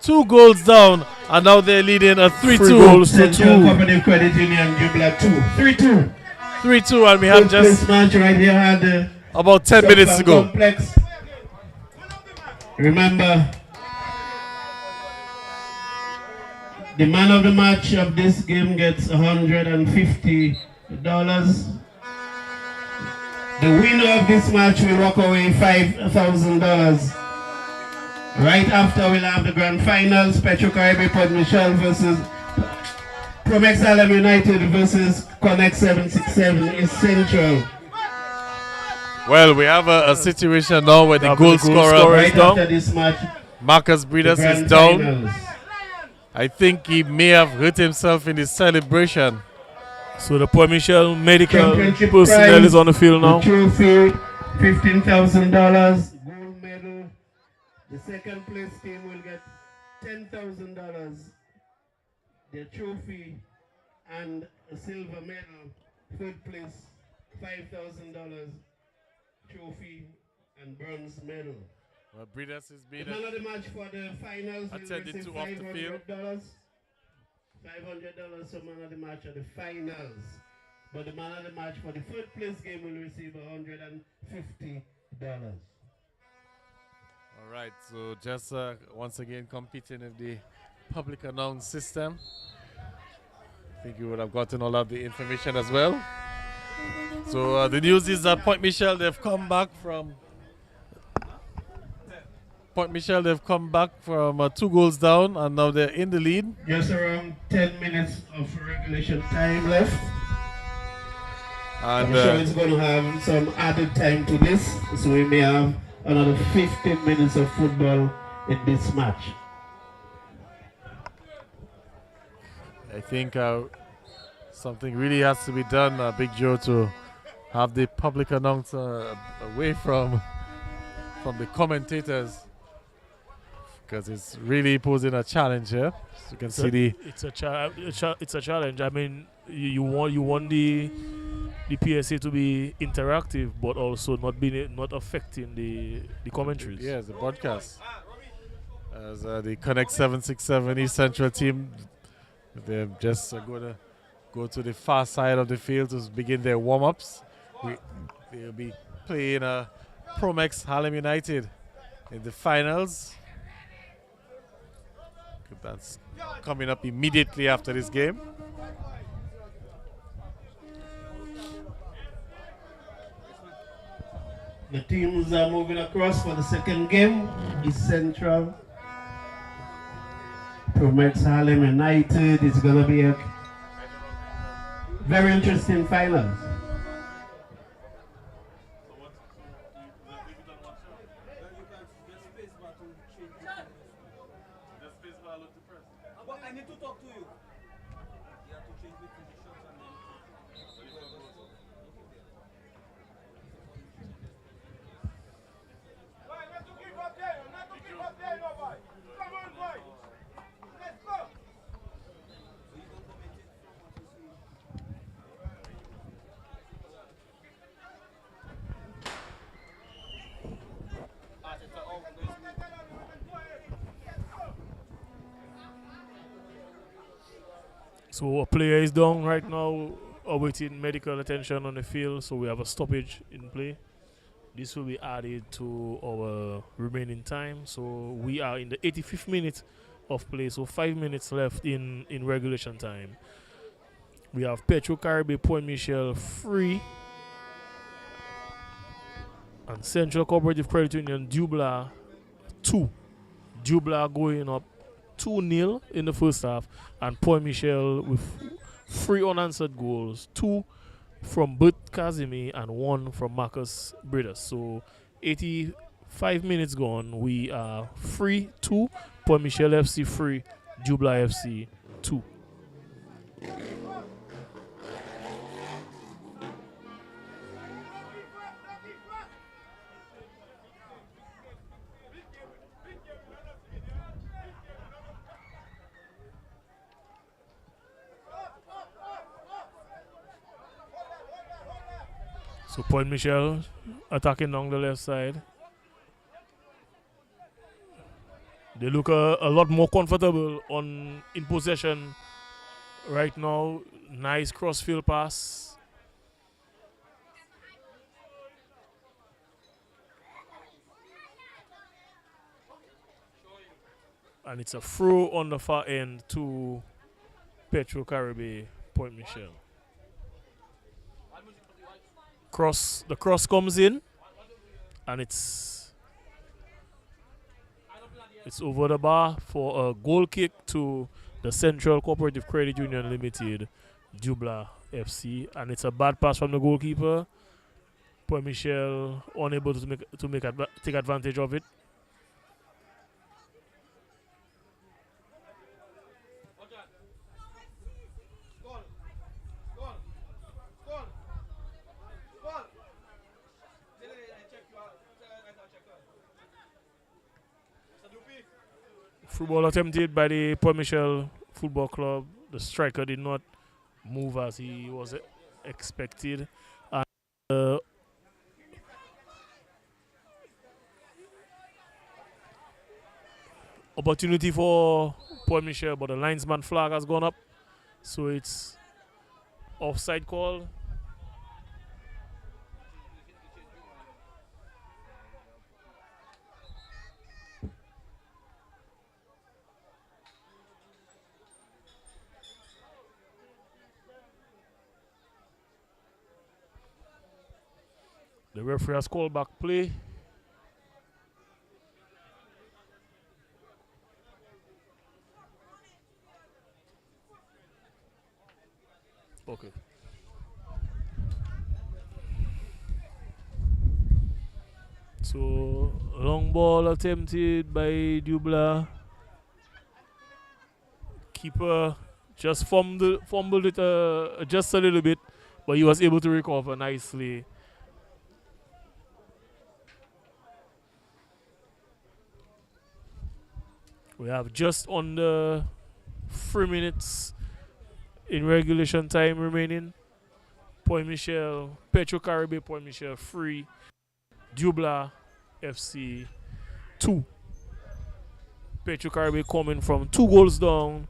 2 goals down. And now they're leading a 3-2. 3 goals to Central 2. Cooperative Credit Union, Dublin 2. 3-2. 3-2, and we have just This match right here at the about 10 minutes to go. Complex. Remember, the man of the match of this game gets $150. The winner of this match will walk away $5,000. Right after we'll have the grand finals, Petro Caribe Port Michel versus Promex Harlem United versus Connect 767 is Central. Well, we have a situation now where the Now goal the goal scorer scorer Right is down. after this match, Marcus the Breeders is grand down. finals. I think he may have hurt himself in his celebration. So the Point Michel medical Championship personnel prize, is on the field now. The trophy, $15,000. Gold medal. The second place team will get $10,000. The trophy and a silver medal. Third place, $5,000. Trophy and bronze medal. Well, Breeders is being The man of the match for the finals will attended receive to off the field. $500. $500 for man of the match at the finals. But the man of the match for the third place game will receive $150. All right, so just once again competing in the public announce system. I think you would have gotten all of the information as well. So the news is that Point Michel, they've come back from 2 goals down, and now they're in the lead. Just around 10 minutes of regulation time left. And I'm sure it's going to have some added time to this, so we may have another 15 minutes of football in this match. I think something really has to be done, Big Joe, to have the public announcer away from the commentators, because it's really posing a challenge here. So you can see It's a challenge. I mean, you want the PSA to be interactive, but also not affecting the commentaries. Yes, the broadcast. As the Connect 767 East Central team, they're just going to go to the far side of the field to begin their warm-ups. They'll be playing Promex Harlem United in the finals. That's coming up immediately after this game. The teams are moving across for the second game. East Central, Promex Harlem United. It's going to be a very interesting final. I need to talk to you. You have to change the positions and then. So a player is down right now, awaiting medical attention on the field. So we have a stoppage in play. This will be added to our remaining time. So we are in the 85th minute of play. So 5 minutes left in regulation time. We have Petro Caribe Point Michel free. And Central Cooperative Credit Union Dublin 2. Dublin going up 2-0 in the first half, and Point Michel with 3 unanswered goals, 2 from Bert Kazimi and 1 from Marcus Bredas. So 85 minutes gone. We are 3-2. Point Michel FC 3, Dublin FC 2. So Point Michel attacking down the left side. They look a lot more comfortable in possession right now. Nice crossfield pass. And it's a throw on the far end to Petro Caribe, Point Michel. The cross comes in, and it's over the bar for a goal kick to the Central Cooperative Credit Union Limited, Dublin FC, and it's a bad pass from the goalkeeper. Point Michel unable to take advantage of it. Football attempted by the Point Michel Football Club. The striker did not move as he was expected. And opportunity for Point Michel, but the linesman flag has gone up. So it's offside call. The referee has called back play. Okay. So long ball attempted by Dublin. Keeper just fumbled it just a little bit, but he was able to recover nicely. We have just under 3 minutes in regulation time remaining. Point Michel, Petro Caribe, Point Michel 3, Dublin FC 2. Petro Caribe coming from 2 goals down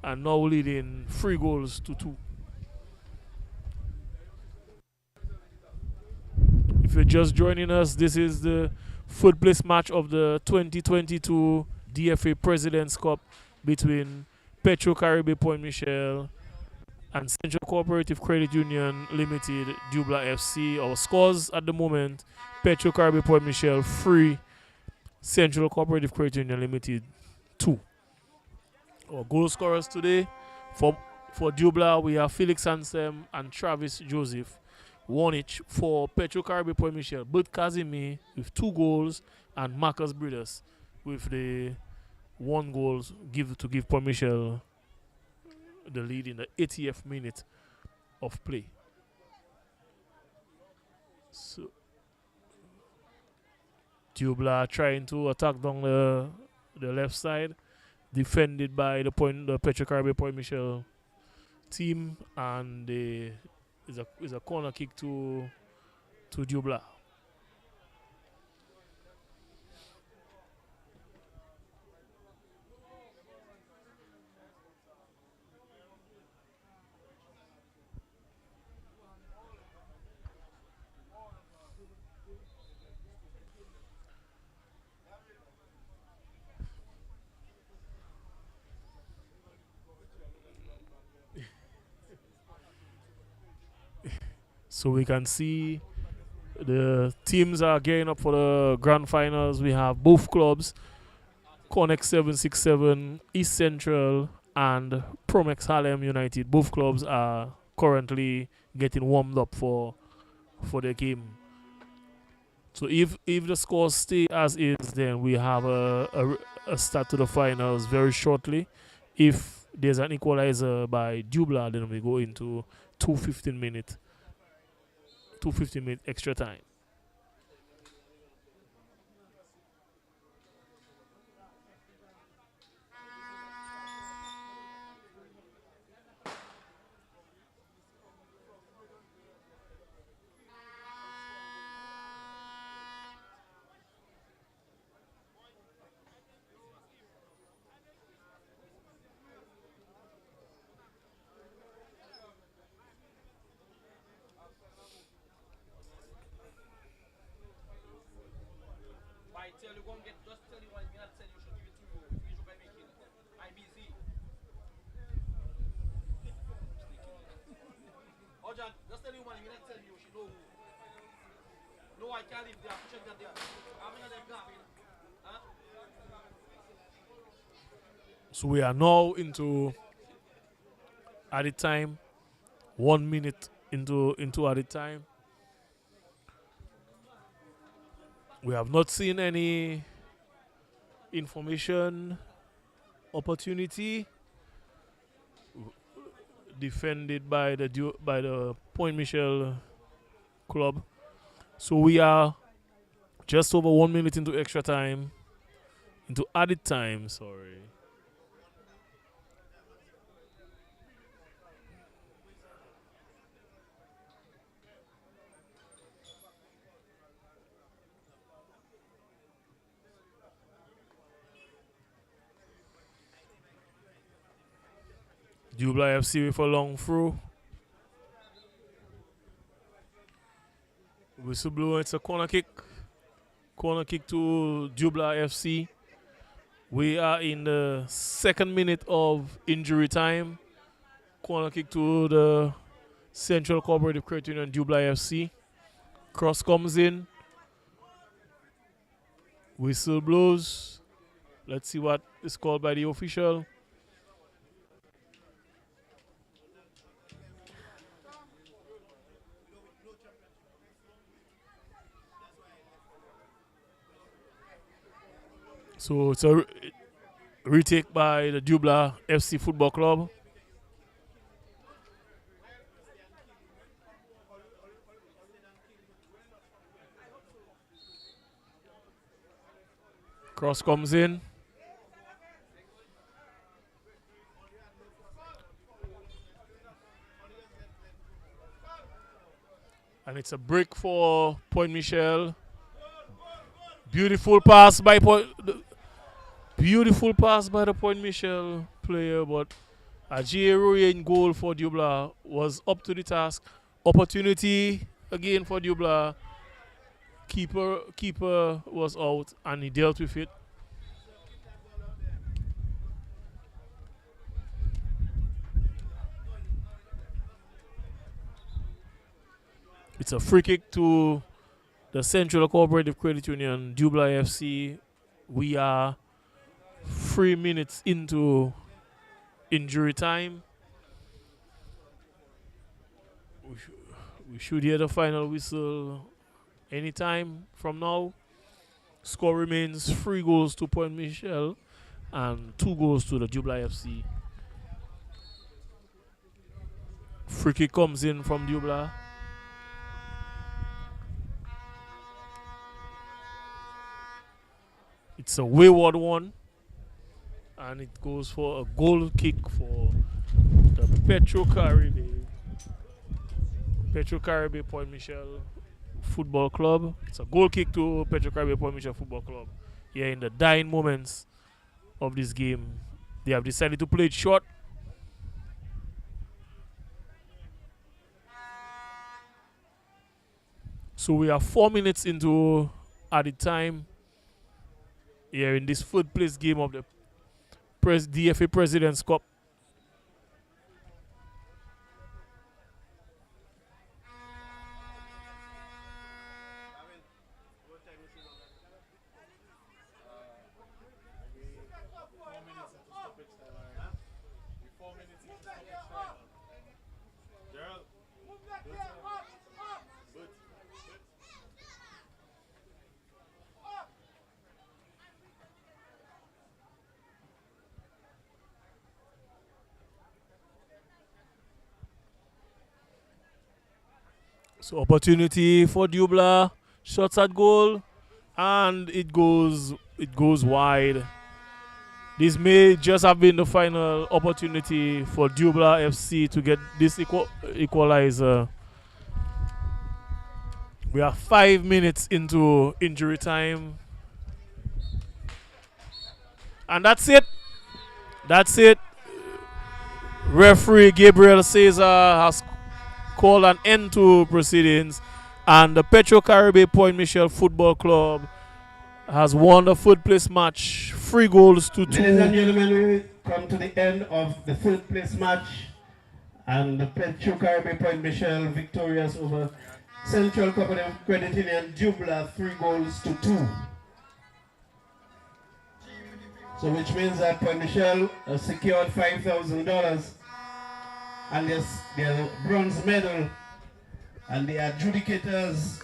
and now leading 3 goals to 2. If you're just joining us, this is the third place match of the 2022 DFA President's Cup between Petro Caribe, Point Michel and Central Cooperative Credit Union Limited, Dublin FC. Our scores at the moment: Petro Caribe, Point Michel 3, Central Cooperative Credit Union Limited 2. Our goal scorers today for Dublin, we have Felix Ansem and Travis Joseph, 1 each. For Petro Caribe, Point Michel, Bert Kazimi with 2 goals and Marcus Bredas with the 1 goal to give Point Michel the lead in the 80th minute of play. So Dublin trying to attack down the left side, defended by the Petro Caribe Point Michel team, and is a corner kick to Dublin. So we can see the teams are gearing up for the grand finals. We have both clubs, Connect 767, East Central, and Promex Harlem United. Both clubs are currently getting warmed up for the game. So if the scores stay as is, then we have a start to the finals very shortly. If there's an equalizer by Dublin, then we go into 2 15 minute extra time. I tell you, go and get, just tell you what me not tell you, should give it to you. If you by Mitchel. I busy. Oh, John, just tell you one, me not tell you, she know who. No, I can't live there, check that there. I'm in them garbage. Huh? So we are now into added time. 1 minute into added time. We have not seen any information opportunity defended by the Point Michel club. So we are just over 1 minute into extra time, into added time. Sorry. Dublin FC with a long throw. Whistle blow, it's a corner kick. Corner kick to Dublin FC. We are in the 2nd minute of injury time. Corner kick to the Central Cooperative Credit Union Dublin FC. Cross comes in. Whistle blows. Let's see what is called by the official. So it's a retake by the Dublin FC Football Club. Cross comes in. And it's a break for Point Michel. Beautiful pass by the Point Michel player, but a J. in goal for Dublin was up to the task. Opportunity again for Dublin. Keeper was out and he dealt with it. It's a free kick to the Central Cooperative Credit Union, Dublin FC. We are 3 minutes into injury time. We should hear the final whistle anytime from now. Score remains 3 goals to Point Michel and 2 goals to the Dublin FC. Free kick comes in from Dublin. It's a wayward one, and it goes for a goal kick for the Petro Caribe Point Michel Football Club. It's a goal kick to Petro Caribe Point Michel Football Club. Here in the dying moments of this game, they have decided to play it short. So we are 4 minutes into added time here in this 3rd place game of the DFA President's Cup. So opportunity for Dublin, shots at goal, and it goes wide. This may just have been the final opportunity for Dublin FC to get this equalizer. We are 5 minutes into injury time. And that's it. That's it. Referee Gabriel Cesar has called an end to proceedings. And the Petro Caribe Point Mitchel Football Club has won the third place match. 3 goals to 2. Ladies and gentlemen, we come to the end of the third place match. And the Petro Caribe Point Mitchel victorious over Central Cooperative Credit Union Dublin 3 goals to 2. So which means that Point Mitchel has secured $5,000 and their bronze medal, and the adjudicators